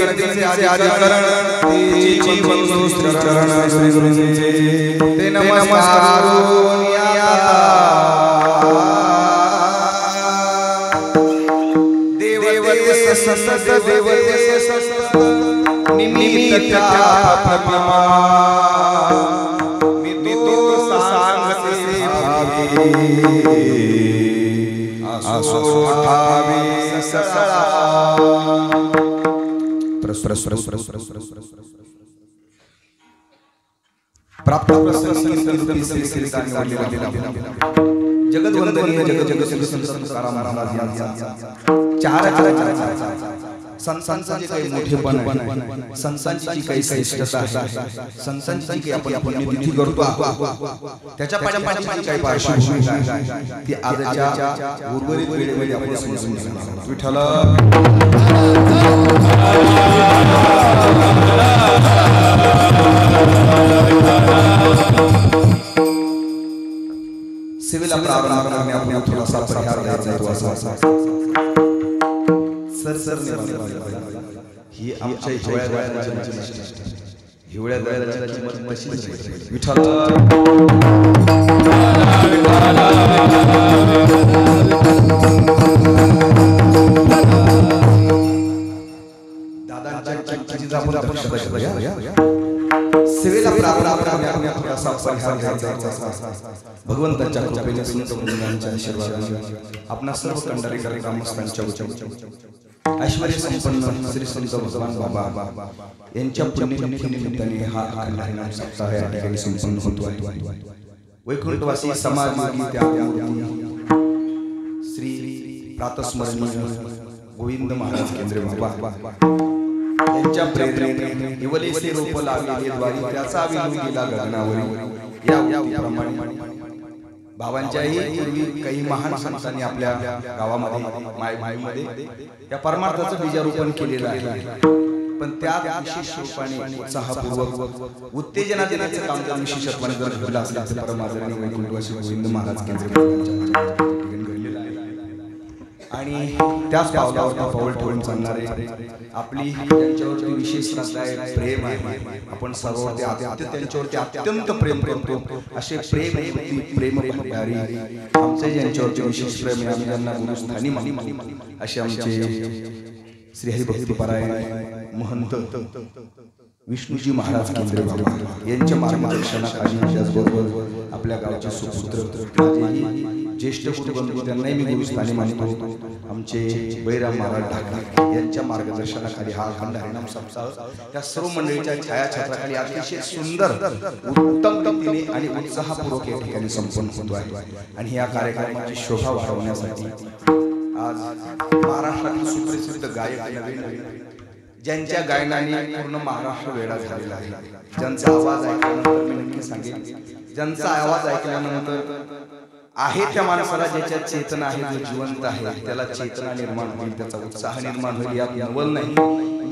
कीर्तनाचे आदिकरण तेची बंधू श्री चरण श्री गुरुजींचे ते नमस्कार देवते सत देवते सत निमित्त प्रतिमा मितो सांगते भावी आसो ठावे ससळा प्राप्त जगत वंदनीय जगत जगत संत तुकाराम महाराज यांचा चार संतांचे काही मोठेपण आहे, संतांची काही श्रेष्ठता आहे, संतांची काही आपण पुण्यतिथी करतो त्याच्या पाठीमागे काही पार्श्वभूमी आहे ती आजच्या उर्वरित वेळेमध्ये आपण समजून घेणार. विठ्ठल सेवेला प्रारंभ करणे आपण थोडासा परिहार द्यायचा आहे. सर ही आमच्या हिवळ्याची किंमत तशीच विठ्ठल दादांच्या सेवेला प्रारंभ करणे आपण थोडासा परिहार द्यायचा आहे. भगवंताच्या कृपेने संत मुनींच्या आशीर्वादाने आपणा सर्व कंडारीकर ग्रामस्थांच्या ऐश्वर्य संपन्न श्री संत भगवान बाबा यांच्या पुण्यनिमित्ताने हा हरिनाम सप्ताह या ठिकाणी संपन्न होतो आहे. वैकुंठवासी समाजयोगी त्यागमूर्ती श्री प्रातस्मरणीय गोविंद महाराज केंद्रे बाबा यांच्या प्रेरणेने हिवलेसे रोप लावले द्वारी त्याचा विनू गेला गगनावरी. या प्रमाणे भावांच्याही पूर्वी काही महान संतांनी आपल्या गावामध्ये मायमाईमध्ये या परमार्थाचं बीजारोपण केलेलं आहे. पण त्या विशेष रूपाने उत्साहपूर्वक उत्तेजना देण्याचं काम जर विशेषत्वाने जर घडलं असलं तर परमादरणीय वैकुंठवासी गोविंद महाराज केंद्र आणि त्याच पावलावर पाऊल ठेवून चालणारे आपली त्यांच्यावरती विशेष श्रद्धा आहे, प्रेम आहे. आपण सर्ववरती त्यांच्यावरती अत्यंत प्रेम करतो. असे प्रेम भंडारी आमचे ज्यांच्यावरती विशेष प्रेम आहे, आम्ही त्यांना गुरुस्थानी मानतो. असे आमचे श्री हरिभक्तपरायण महंत विष्णुजी महाराज केंद्रे बाबा यांच्या मार्गदर्शनाखाली त्याचबरोबर आपल्या गावचे सुपुत्र ज्येष्ठ कुटुंबीय त्यांनाही मी गुरुस्थानी मानतो. आमचे बैराम महाराज ढाका यांच्या मार्गदर्शनाखाली हा अखंड हरिनाम सप्ताह त्या सर्व मंडळीच्या छायाछत्राखाली अतिशय सुंदर उत्तम रीतीने आणि उत्साहपूर्वक या ठिकाणी संपन्न होतो आहे. आणि या कार्यक्रमाची शोभा वाढवण्यासाठी आज महाराष्ट्रातील सुप्रसिद्ध गायक ज्यांच्या गायनाने पूर्ण महाराष्ट्र वेडा झालेला आहे, ज्यांचा आवाज ऐकल्यानंतर मी नक्की सांगेन, ज्यांचा आवाज ऐकल्यानंतर आहे त्या माणसाला ज्याच्यात चेतना आहे, जो जिवंत आहे त्याला चेतना निर्माण होईल, त्याचा उत्साह निर्माण होईल. यात नवल नाही.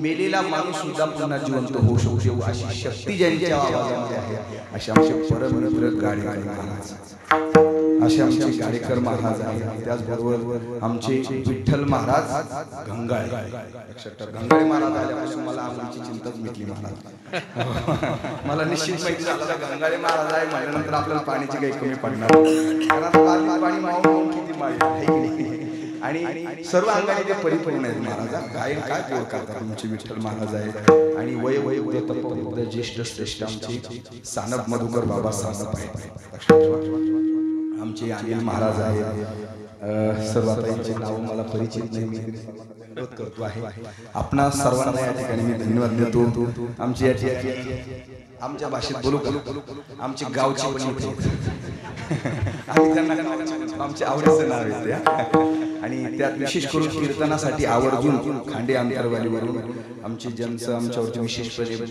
मेलेला माणूस सुद्धा पुन्हा जिवंत होऊ शकतो अशी शक्ती ज्यांच्या आवाजामध्ये आहे असे आमचे परममित्र गाडीकर महाराज, असे आमचे गाडीकर महाराज आहेत. त्याचबरोबर आमचे विठ्ठल महाराज गंगाळे गंगाळे महाराज आल्यापासून मला आमची चिंताच मिटली. महाराज मला निश्चित माहिती झालं गंगाळे महाराज आहे म्हटल्यानंतर आपल्याला पाण्याची काही कमी पडणार पाणी मावून किती आणि सर्व अंगाने ते परिपूर्ण आहेत. महाराज गायन काय प्रयोग करतात तुमचे विठ्ठल महाराज आहेत. आणि वय तपवृद्ध ज्येष्ठ श्रेष्ठ आमचे सानप मधुकर बाबा सानप आहेत. आमचे अनिल महाराज आहेत. सर्वांचे नाव मला परिचित नाही, मी करतो आहे. आपणा सर्वांना या ठिकाणी मी धन्यवाद देतो. आमचे आमच्या भाषेत बोलू आमचे गावचे पण आमचे आवडीचं नाव आहे आणि त्यात विशेष करून कीर्तनासाठी आवर्जून खांडे अंतरवालीवरून आमचे ज्यांचं आमच्यावरती विशेष प्रेम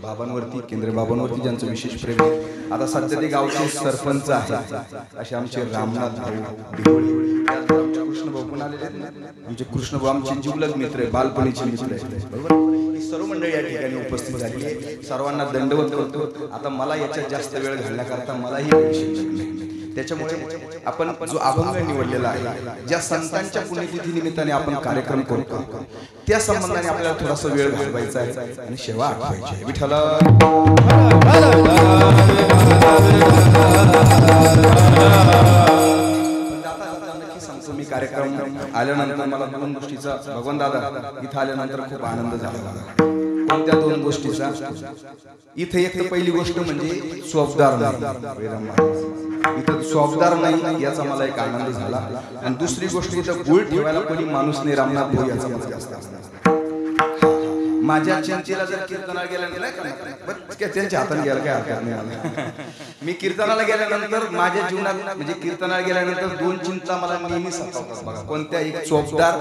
बाबांवरती केंद्र बाबांवरती ज्यांचं विशेष प्रेम आहे. आता सध्या ते गावचे सरपंच आहेत असे आमचे रामनाथ कृष्ण भाऊ पण आलेले आहेत. आमचे कृष्ण भाऊ आमचे जिवलग मित्र आहे, बालपणीचे मित्र आहेत. बरोबर सर्व मंडळी या ठिकाणी उपस्थित झाली आहे. सर्वांना दंडवत करतो. आता मला याच्यात जास्त वेळ घालण्याकरता मलाही त्याच्यामुळे आपण जो अभंग निवडलेला आहे, ज्या संतांच्या पुण्यतिथी निमित्ताने आपण कार्यक्रम करतो, त्या संबंधाने आपल्याला थोडासा वेळ घालवायचा आहे आणि सेवा आठवायची आहे. विठ्ठला मी कार्यक्रम आल्यानंतर मला दोन गोष्टीचा, भगवान दादा इथं आल्यानंतर खूप आनंद झाला. कोणत्या दोन गोष्टीचा? इथे एक तर पहिली गोष्ट म्हणजे स्वबदार नाही, इथं स्वबदार नाही याचा मला एक आनंद झाला. आणि दुसरी गोष्ट, इथं गुळ ठेवायला कोणी माणूस नाही, रामनाथ भाऊ याचा मला जास्त असणार. माझ्या चिंचेला जर कीर्तनाला गेल्यानंतर त्यांच्या हाताने गेला काय हरकत नाही. मी कीर्तनाला गेल्यानंतर माझ्या जीवनात म्हणजे कीर्तनाला गेल्यानंतर दोन चिंता मला नेहमी सतावतात बघा. कोणत्या? एक चोपदार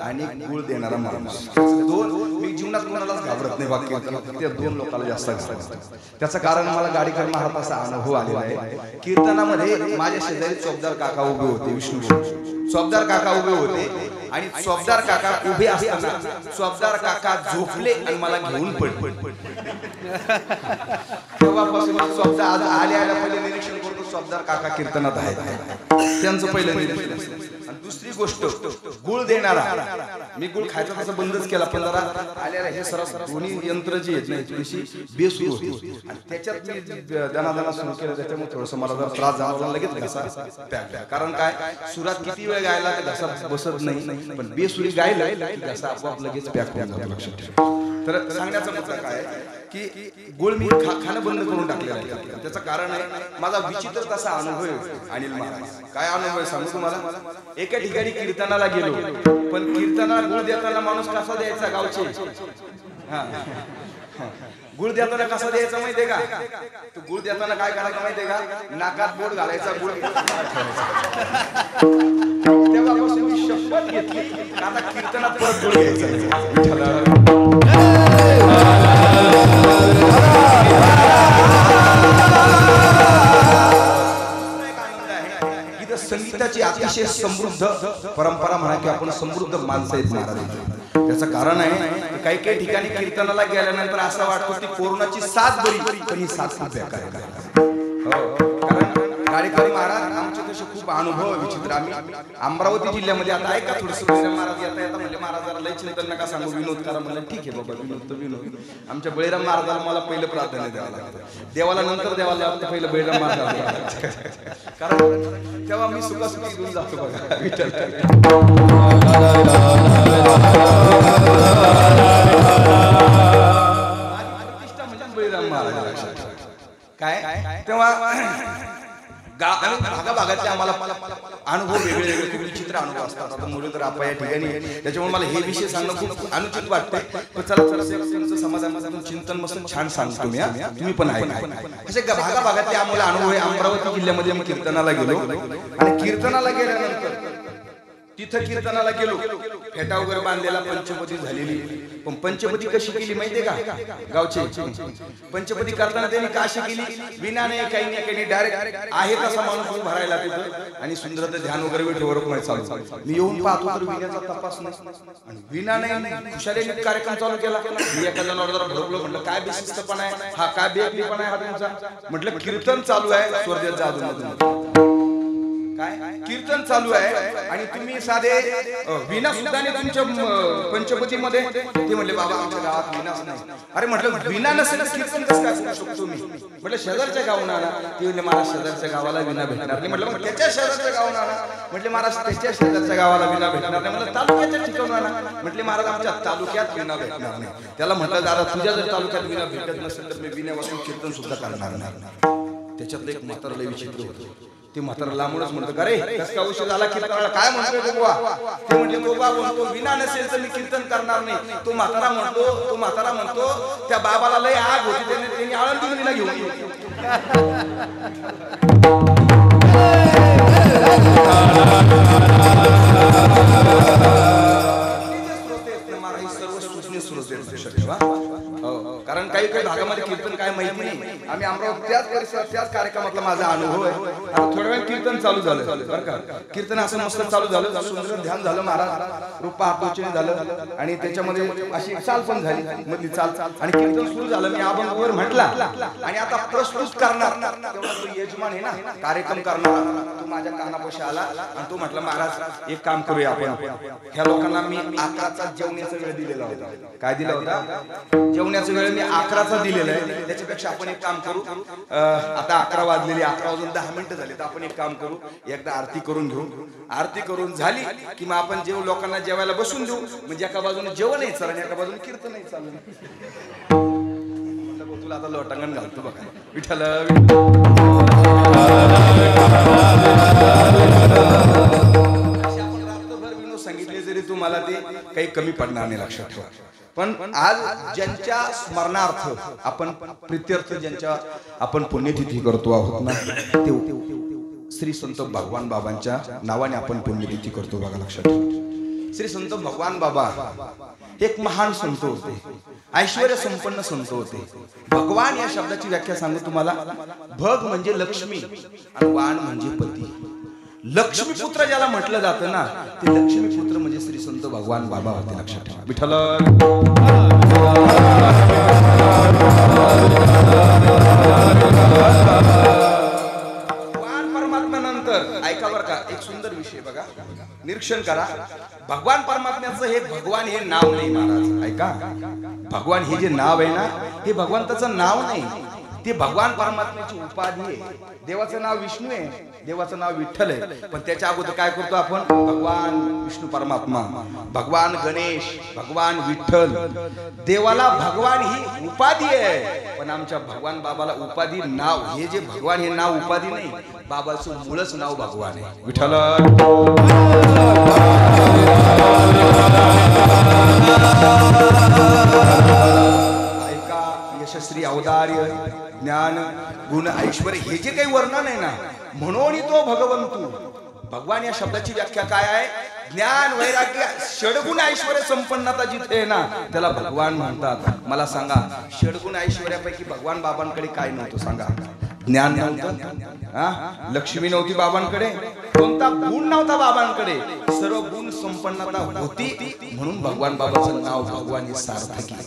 आणि गुळ देणारा माणूस. दोन मी जीवनात कोणालाच घाबरत नाही वाक्य, त्या दोन लोकांना जास्त घाबरतात. त्याचं कारण मला गाडी करून महाराज असा अनुभव आलेला आहे. कीर्तनामध्ये माझ्या शेजारी चोपदार काका उभे होते, विष्णू चोपदार काका उभे होते आणि चोपदार काका उभे असताना चोपदार काका झोपले आणि मला घेऊन पडले. तेव्हापासून चोपदार आज आल्या पहिले निरीक्षण करतो, चोपदार काका कीर्तनात आहेत, त्यांचं पहिलं निरीक्षण. आणि दुसरी गोष्ट, गुळ देणारा. मी गुळ खायचा तसं बंदच केला, पण जरा आल्याला हे सरस दोन्ही यंत्र जी आहेत ना थोडीशी बेसूर होती आणि त्याच्यात मी दणादणा सुरू केलं. त्याच्यामुळे थोडंसं मला जरा त्रास झाला, लगेच घसा पॅक. कारण काय, सुरात किती वेळ गायला तर घसा बसत नाही, पण बेसुरी गायला की घसा आपोआप लगेच पॅक होऊन जातो. लक्षात ठेवा. तर सांगण्याचा मुद्दा काय की गुळ मी खाणं बंद करून टाकलेलं आहे. त्याचं कारण आहे माझा विचित्र तसा अनुभव आहे. अनिल महाराज काय अनुभव आहे सांगू तुम्हाला. एका ठिकाणी कीर्तनाला गेलो, पण कीर्तनाला गुळ देताना माणूस कसा द्यायचा गावचे, गुळ देताना कसा द्यायचा माहितीये का? तो गुळ देताना काय करायचं माहितीये का? नाकात बोट घालायचा, गुळ तेव्हापासून मी शपथ घेतली आता कीर्तनात परत गुळ घ्यायचा. संगीताची अतिशय समृद्ध परंपरा म्हणा की आपण समृद्ध माणसं आहेत महाराज. त्याचं कारण आहे काही काही ठिकाणी कीर्तनाला गेल्यानंतर असं वाटतं की कोरोनाची साथ बरी, पण ही साथ खूप बेकार आहे. कारण कार्यक्रम महाराज आमचे तसे खूप अनुभव विचित्र. आम्ही अमरावती जिल्ह्यामध्ये आता ऐका थोडंसं बळीराम महाराज येता येता म्हणले महाराज जरा लय चिंतन नका सांगू, विनोद करा. म्हणलं ठीक आहे बाबा, विनोद तर विनोद. आमच्या बळीराम महाराजाला मला पहिलं प्राधान्य द्यावं लागतं, देवाला नंतर देवाला लागतं, पहिलं बळीराम महाराज. कारण तेव्हा मी सुखासुखी घेऊन जातो बघा विठ्ठल. प्रतिष्ठा म्हणजे बळीराम महाराज. काय तेव्हा भागाभागातले आम्हाला अनुभव वेगळे वेगळे खूप विचित्र अनुभव असतात. आता मुलं तर आपण या ठिकाणी, त्याच्यामुळे मला हे विषय सांगणं खूप अनुचित वाटते. पण चला तुमचं समाजामधून चिंतन मस्त छान सांगतो मी, तुम्ही पण आहे. असे भागाभागातले आम्हाला अनुभव आहे. अमरावती जिल्ह्यामध्ये मी कीर्तनाला गेलो आणि कीर्तनाला गेल्यानंतर तिथं कीर्तनाला गेलो, फेटा वगैरे बांधलेला, पंचपदी झालेली. पण पंचपदी कशी केली माहितीये का? गावचे पंचपदी करताना त्यांनी काशी केली, विना नाही काही नाही काही नाही, डायरेक्ट आहे तसा माणूस भरायला तिथं आणि सुंदर ध्यान वगैरे विठोवर चालू. मी येऊन पाहतो तर विण्याचा तपास नाही, विना नाही खुशालीने कार्यक्रम चालू केला. मी एका जणांवर जरा भडकलो, म्हटलं काय बेशिस्तपणा आहे हा, काय बेअदबीपणा आहे हा तुमचा. म्हटलं कीर्तन चालू आहे स्वर्गाच्या अधूनमधून, काय कीर्तन चालू आहे आणि तुम्ही साधे विना सुद्धा नाही तुमच्या पंचपतीमध्ये. ते म्हणले बाबा आमच्या गावात विनाच नाही. अरे म्हटलं विना नसेल कीर्तन कसं काय करू शकतो मी. म्हटलं शेजारच्या गावून आणा. ते म्हणले महाराज शेजारच्या गावाला विना भेटणार नाही. म्हटलं मग त्याच्या शेजारच्या गावून आणा. म्हटले महाराज त्याच्या शेजारच्या गावाला विना भेटणार नाही. म्हटलं तालुक्याच्या ठिकाणून आणा. म्हटले महाराज आमच्या तालुक्यात विना भेटणार नाही. त्याला म्हटलं दादा तुझ्या जर तालुक्यात विना भेटत नसेल तर मी विण्यापासून कीर्तन सुद्धा करणार नाही. त्याच्यात एक म्हातारा लय विचित्र होतं. ते म्हातारा लांबूनच म्हणतो का रे कसं का उशीर झाला कीर्तनाला, काय म्हणतोय गोवा. ते म्हणजे गोबा म्हणतो विना नसेल तर मी कीर्तन करणार नाही. तो म्हातारा म्हणतो त्या बाबाला लय आग होती, त्यांनी आळंदीहून विना घेऊन सर्व सूचने सुरू कारण काही काही भागामध्ये कीर्तन काय माहिती नाही. आम्ही अमरावती त्याच परिसरात त्याच कार्यक्रमातला माझा अनुभव आहे. आता थोड्या वेळ कीर्तन चालू झालं बरं का. कीर्तन असं मस्त चालू झालं, सुंदर ध्यान झालं, महाराज रूपा आपोचन झालं आणि त्याच्यामध्ये अशी चाल पण झाली मधली चाल आणि कीर्तन सुरू झालं. मी अभंगवर म्हटला आणि आता प्रस्तुत करणार तेवढा तो यजमान आहे ना, कार्यक्रम करणार, तो माझ्या कानापाशी आला आणि तो म्हटला महाराज एक काम करूया आपण, ह्या लोकांना मी 11चा जेवण्याचा वेळ दिलेला होता. काय दिला होता? जेवण्याचा वेळ मी 11चा दिलेला आहे. त्याच्यापेक्षा आपण एक काम करू, आता 11 वाजलेली, 11 वाजून 10 मिनिटं झाली, तर आपण एक काम करू, एकदा आरती करून घेऊ. आरती करून झाली की मग आपण जेव लोकांना जेवायला बसून देऊ. म्हणजे एका बाजूने जेवण आहे चालू, एका बाजूने कीर्तन आहे चालू. तुला आता लोटांगण घालतो बघा. विठ्ठल सांगितले जरी तुम्हाला ते काही कमी पडणार नाही, लक्षात ठेवा. पण आज ज्यांच्या स्मरणार्थ आपण प्रित्यर्थ ज्यांच्या आपण पुण्यतिथी करतो आहोत ना, ते श्री संत भगवान बाबांच्या नावाने आपण पुण्यतिथी करतो बघा, लक्षात ठेवा. श्री संत भगवान बाबा एक महान संत होते, ऐश्वर्य संपन्न संत होते. भगवान या शब्दाची व्याख्या सांगू तुम्हाला. भग म्हणजे लक्ष्मी आणि वाण म्हणजे पती. लक्ष्मीपुत्र ज्याला म्हटलं जातं ना, ते लक्ष्मीपुत्र म्हणजे श्री संत भगवान बाबा होते, लक्षात ठेवा. विठ्ठल भगवान परमात्म्यानंतर ऐका बरं का, एक सुंदर विषय बघा, निरीक्षण करा. भगवान परमात्म्याचं हे भगवान हे नाव नाही महाराज, ऐका. भगवान हे जे नाव आहे ना, हे भगवंताचं नाव नाही, ते भगवान परमात्म्याची उपाधी आहे. देवाचं नाव विष्णू आहे, देवाचं नाव विठ्ठल आहे, पण त्याच्या अगोदर काय करतो आपण? भगवान विष्णू परमात्मा, भगवान गणेश, भगवान विठ्ठल. देवाला भगवान ही उपाधी आहे, पण आमच्या भगवान बाबाला उपाधी नाव. हे जे भगवान हे नाव उपाधी नाही, बाबाचं मूळच नाव भगवान आहे. विठ्ठल ऐका, यशस्वी औदार्य, ज्ञान, गुण, ऐश्वर्य हे जे काही वर्णन आहे ना, म्हणून तो भगवंतू. भगवान या शब्दाची व्याख्या काय आहे? ज्ञान, वैराग्य, षडगुण ऐश्वर्य संपन्नता जिथे आहे ना, त्याला भगवान म्हणतात. मला सांगा, षडगुण ऐश्वर्यापैकी भगवान बाबांकडे काय नव्हतं सांगा? ज्ञान नव्हतं, लक्ष्मी नव्हती बाबांकडे, कोणता गुण नव्हता बाबांकडे, सर्व गुण संपन्नता होती. म्हणून भगवान बाबाचं नाव भगवान हे सार्थक आहे.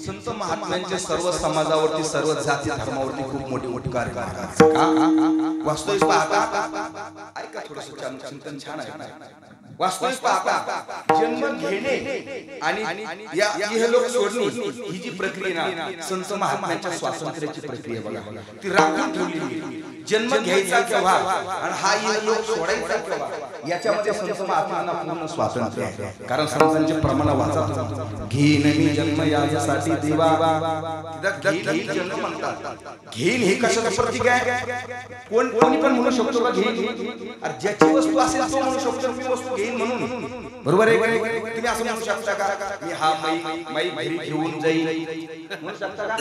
संत महात्म्यांचे सर्व समाजावरती, सर्व जाती धर्मावरती खूप मोठे मोठे कार्यक्रम. वास्तविक पाहता, ऐका थोडंसं चिंतन छान आहे. वास्तविक पाहता, जन्म घेणे आणि इहलोक सोडणे ही जी प्रक्रिया ना, संत महात्म्यांच्या स्वातंत्र्याची प्रक्रिया बघा, ती राखून ठेवली. जन्म घ्यायचा केव्हा आणि हा इहलोक सोडायचा केव्हा, याच्यामध्ये संत महात्म्यांना पूर्ण स्वातंत्र्य आहे. कारण संतांचे प्रमाण वाचा, घेईन मी जन्म यासाठी देवा. घेईन जन्म म्हणतात. घेईन हे कशाचं प्रतीक आहे? कोणी पण म्हणू शकतो का घेईन? अरे ज्याची वस्तू असेल तो म्हणू शकतो मी वस्तू घेईन म्हणून, बरोबर आहे? तुम्ही असं म्हणू शकता का मी हा माई घरी घेऊन जाईल म्हणू शकता का?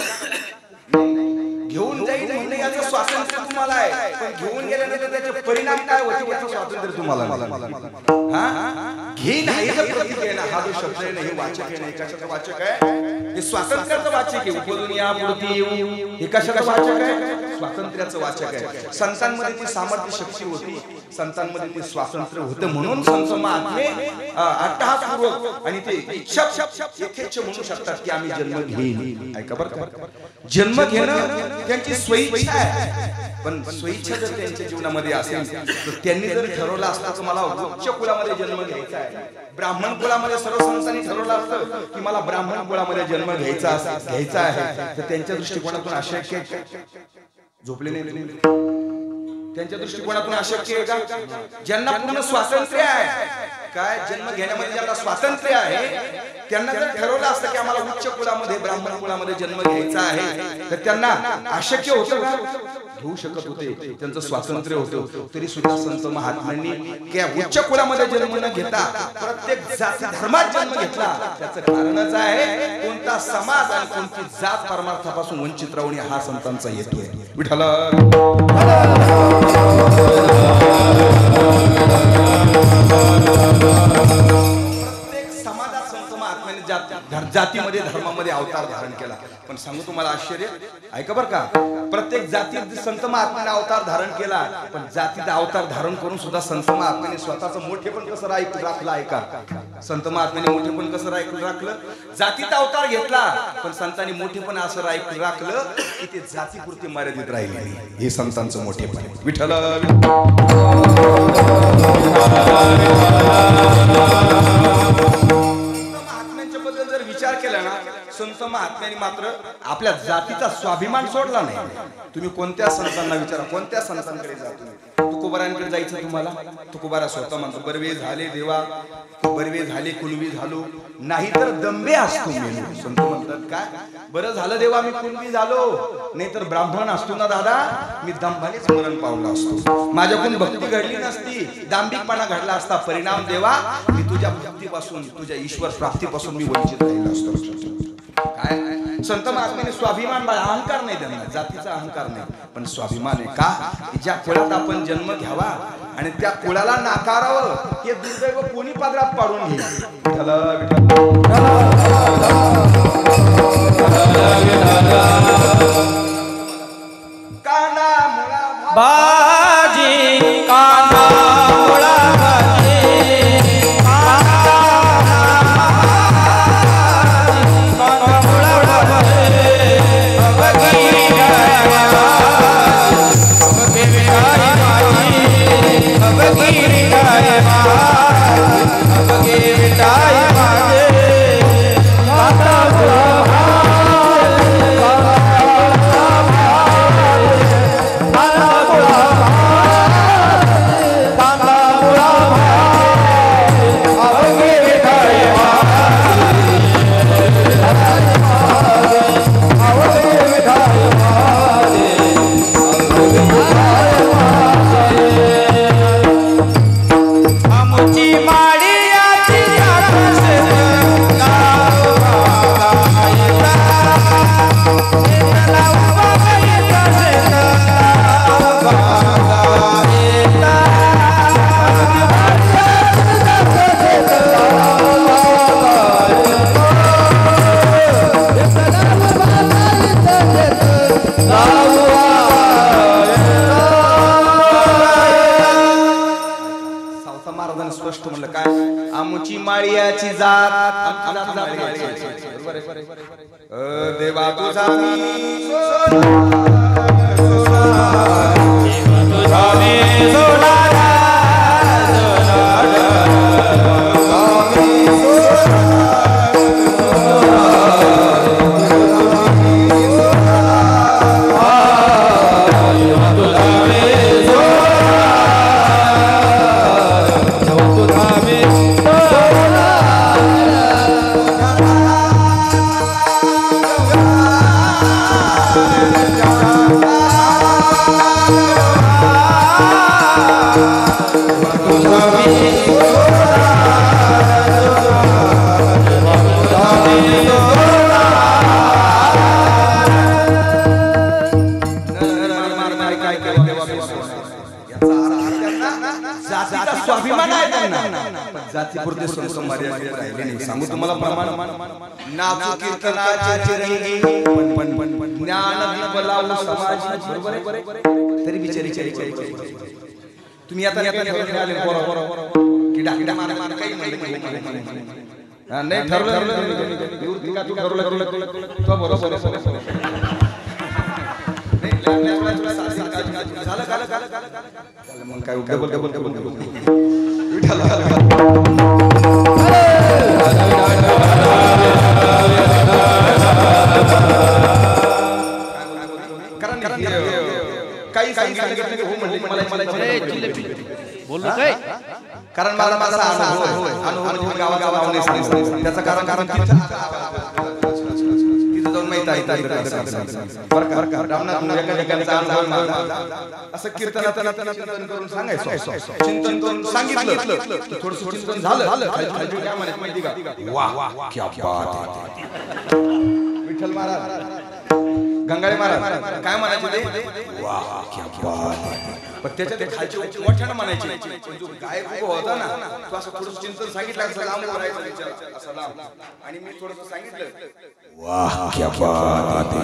घेऊन जाईल म्हणणे याचं स्वातंत्र्य तुम्हाला आहे, पण घेऊन गेल्यानंतर त्याचे परिणाम काय होते याचं स्वातंत्र्य तुम्हाला हा? घेईन हे प्रतीक आहे ना, हा जो शब्द आहे ना, हे वाचक आहे ना, कशाचं वाचक आहे? हे स्वातंत्र्याचं वाचक आहे. उपदून या मूर्ती येऊ, हे कशाचं वाचक आहे? स्वातंत्र्याचं वाचक आहे. संतांमध्ये ती सामर्थ्य शक्ती होती, संतांमध्ये ते स्वातंत्र्य होते. म्हणून संत महात्मे अट्टहासपूर्वक आणि ते यथेच्छ म्हणू शकतात की आम्ही जन्म घेईन. ऐका बरं का, जन्म घेणं त्यांची स्वइच्छा आहे, पण स्वइच्छा जर त्यांच्या जीवनामध्ये असेल तर त्यांनी जर ठरवलं असतं की मला उच्च कुलामध्ये जन्म घ्यायचा आहे, ब्राह्मण कुलामध्ये सर्व संतांनी ठरवलं असतं की मला ब्राह्मण कुलामध्ये जन्म घ्यायचा आहे, तर त्यांच्या दृष्टिकोनातून अशक्य. झोपले नाही त्यांच्या दृष्टिकोनातून अशक्य आहे का? ज्यांना पूर्ण स्वातंत्र्य आहे, काय जन्म घेण्यामध्ये ज्यांना स्वातंत्र्य आहे, त्यांना जर ठरवलं असतं की आम्हाला उच्च कुलामध्ये ब्राह्मण कुलामध्ये जन्म घ्यायचा आहे, तर त्यांना अशक्य होतं का? घेऊ शकत होते, त्यांचं स्वातंत्र्य होतं. तरी सुद्धा संत महात्म्यांनी उच्च कुलामध्ये जन्म न घेता प्रत्येक जाती धर्मात जन्म घेतला. त्याचं कारणच आहे कोणता समाज आणि कोणती जात परमार्थापासून वंचित राहणे हा संतांचा हेतू आहे. Vitthal Thank you. जातीमध्ये धर्मामध्ये अवतार धारण केला. पण सांगू तुम्हाला आश्चर्य, ऐका बरं का, प्रत्येक जातीत संत महात्म्याने अवतार धारण केला, पण जातीचा अवतार धारण करून सुद्धा संत महात्म्याने स्वतःचं मोठेपण कसं राखलं. ऐका, संत महात्म्याने मोठेपण कसं राखलं. जातीचा अवतार घेतला, पण संतांनी मोठेपण असं राखलं की ते जातीपुरते मर्यादित राहिले नाही. हे संतांचं मोठेपण. विठ्ठल महात्म्यांच्या बद्दल जर विचार केला ना, संत महात्म्यांनी मात्र आपल्या जातीचा स्वाभिमान सोडला नाही. तुम्ही कोणत्या संतांना विचारा, कोणत्या संतांकडे जा तुम्ही. तुकोबारांकडे जायचं तुम्हाला, तुकोबारा स्वतः म्हणतो, बरवे झाले देवा, बरवे झाले कुणबी झालो, नाही तर दंबे असतो मेलो. संत म्हणतात काय, बरं झालं देवा मी कुणबी झालो, नाही तर ब्राह्मण असतो ना दादा, मी दंभानेच मरण पावला असतो. माझ्याकडून भक्ती घडली नसती, दांभिकपणा घडला असता. परिणाम देवा, मी तुझ्या भक्तीपासून, तुझ्या ईश्वर प्राप्तीपासून मी वंचित राहिलो असतो. काय संत महात्म्याने स्वाभिमान, अहंकार नाही त्यांना, जातीचा अहंकार नाही, पण स्वाभिमान आहे. का, ज्या कुळात आपण जन्म घ्यावा आणि त्या कुळाला नाकारावं, हे दुर्दैव कोणी पदरात पाडून घे. काना मुळा बाजी, काना मुळा बाजी, स्पष्ट म्हणलं काय, आमुची माळियाची जात, देवा तुझा जातीचा स्वाभिमान आहे त्यांना, जातीपुरते संत मर्यादित राहिले नाही. सांगू तुम्हाला प्रमाण, नाचू कीर्तनाचे रंगी, पण ज्ञान दीप लावू समाजी. बरोबर आहे, तरी विचारी तुम्ही आता आले बरोबर की डाक मार काही नाही ठरलं तो बरोबर मग काय काही कारण मला माझा अनुभव गावागावाने त्याचं कारण जाऊन माहित आहे असं कीर्तन करून सांगायचं, चिंतन करून सांगितलं, थोडंसं चिंतन झालं, माहिती का, वाह क्या बात है. विठ्ठल महाराज, गंगाळे महाराज काय म्हणायचे, वाह क्या बात है. पण त्याच्या ते खालची मोठ्यानं म्हणायची. पण जो गायक उभा होता ना तो असं थोडं चिंतन सांगितलं असं लांब राहायचं विचार असं लांब. आणि मी थोडंसं सांगितलं वाह क्या बात है.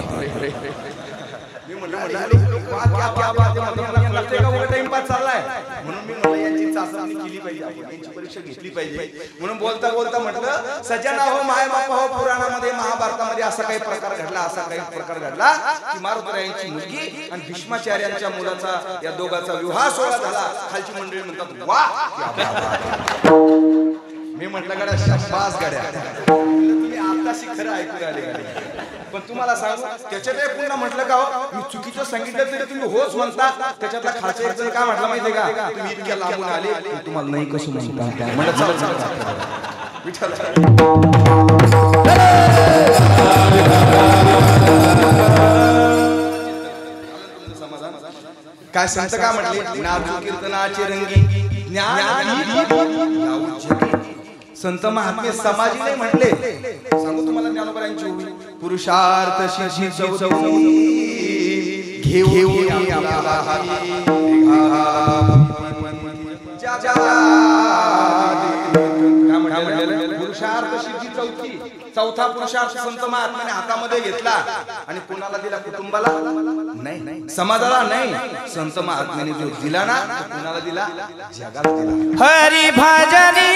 मी म्हणलं वाह क्या बात है. मला का टाइमपास चाललाय म्हणून मी म्हणलं यांची चाचणी केली पाहिजे, आपण यांची परीक्षा घेतली पाहिजे. म्हणून बोलता बोलता म्हटलं सजना हो माय बापा हो, पुराणामध्ये महाभारतामध्ये असा काही प्रकार घडला, असा काही प्रकार घडला की मारुतरायांची मुलगी आणि भीष्माचार्यांच्या मुलाचा या दोघांचा विवाह सोहळा झाला. खालची मंडळी म्हणतात वाह क्या बात है. मी म्हटलं गड्या शाबास गड्या, तुम्ही आताशी खरं ऐकून आले गड्या. पण तुम्हाला सांगू त्याच्यात पुन्हा म्हटलं का मी चुकीचं सांगितलं तरी तुम्ही होच म्हणता. त्याच्यातला खालचा एक काय म्हटलं माहितीये का, तुम्ही इतक्या लांबून आले तुम्हाला नाही कसं म्हणता. म्हणलं चल विठ्ठल काय संत का म्हटले नाचू कीर्तनाचे रंगी संत महात्मे समाजी नाही म्हटले. सांगू तुम्हाला ज्ञानोबरांची ओवी पुरुषार्थ शिशी चौचौनी घेऊन आपला हाती काय म्हटलेलं पुरुषार्थ शिशी चौथी चौथा पुरुषार्थ संत महात्म्याने हातामध्ये घेतला आणि कुणाला दिला, कुटुंबाला नाही, समाजाला नाही. संत महात्म्याने जो दिला ना कुणाला दिला, जगाला दिला. हरी भजनी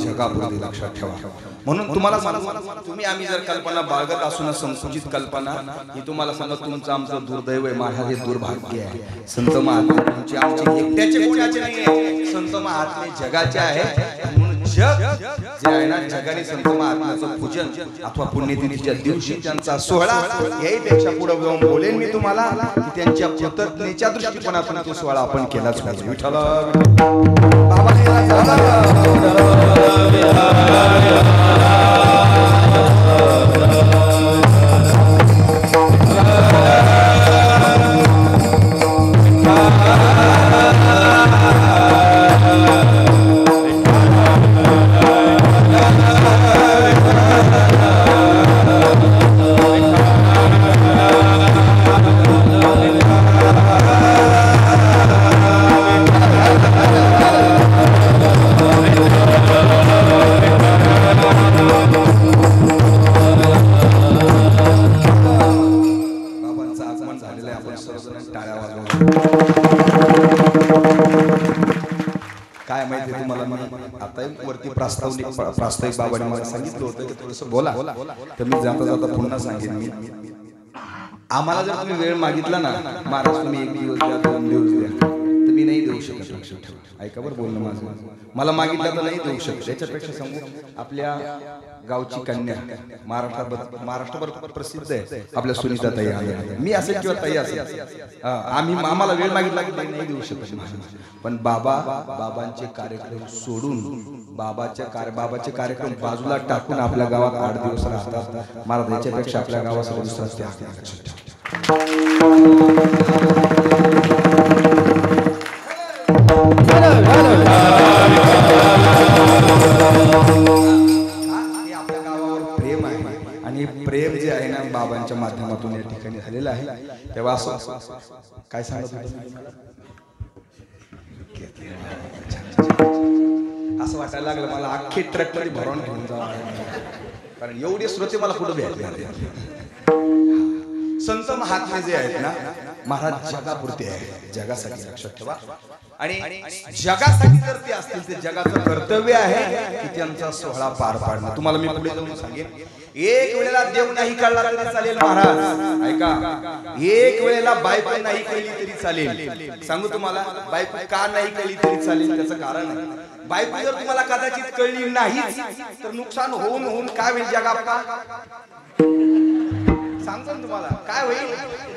जगापुरते लक्षात ठेवा. म्हणून तुम्हाला सांगतो तुम्ही आम्ही जर कल्पना बाळगत असून संकुचित कल्पना ही तुम्हाला सांगत तुमचं आमचं दुर्दैव आहे, माझा हे दुर्भाग्य आहे. संत महात्मे तुमचे आमचे एकट्याचे कोणाचे नाहीये, संत महात्मे जगाचे आहे. म्हणून जग जे आहे ना जगाने संत महात्म्याचं पूजन अथवा पुण्यतिथीच्या दिवशी त्यांचा सोहळा याहीपेक्षा पुढे जाऊन बोलेन मी तुम्हाला की त्यांच्या कृतज्ञतेच्या दृष्टिकोनातून तो सोहळा आपण केलाच पाहिजे. विठ्ठल काय माहिती तुम्हाला, आता वरती प्रास्ताविक बाबांनी मला सांगितलं होतं की थोडंसं बोला, तर मी जाता जाता पुन्हा सांगेन. मी आम्हाला जर तुम्ही वेळ मागितला ना महाराज तुम्ही 1 दिवस द्या 2 दिवस द्या तर मी नाही देऊ शकत. लक्षात ठेवा, ऐका बरं बोलणं माझं. मला मागितलं तर नाही देऊ शकत. याच्यापेक्षा सांगू आपल्या गावची कन्या महाराष्ट्रभर प्रसिद्ध आहे आपल्या सुनीता ताई. मी असेल किंवा ताई असेल आम्ही आम्हाला वेळ मागितला की नाही देऊ शकत. पण बाबांचे कार्यक्रम सोडून बाबाचे कार्यक्रम बाजूला टाकून आपल्या गावात 8 दिवस राहतात महाराज. याच्यापेक्षा आपल्या गावासाठी दुसरा प्रेम जे आहे ना बाबांच्या माध्यमातून या ठिकाणी झालेलं आहे. तेव्हा असं काय सांगत असं वाटायला लागलं मला अख्खी ट्रक मध्ये भरून घेऊन जावं, कारण एवढे श्रोते मला कुठं भेटले. संत महात्मे जे आहेत ना महाराज जगापुरते आहे, जगासाठी लक्षात ठेवा. आणि जगासाठी जर ते असतील ते जगाचं कर्तव्य आहे की त्यांचा सोहळा पार पाडणं. तुम्हाला मी पुढे जाऊन सांगेन, एक वेळेला देव नाही कळला तरी चालेल महाराज, ऐका, एक वेळेला बायको नाही कळली तरी चालेल. सांगू तुम्हाला बायको का नाही कळली तरी चालेल, त्याचं कारण आहे. बायको जर तुम्हाला कदाचित कळली नाही तर नुकसान होऊन होऊन काय होईल जगाप्पा, सांगतो तुम्हाला काय होईल,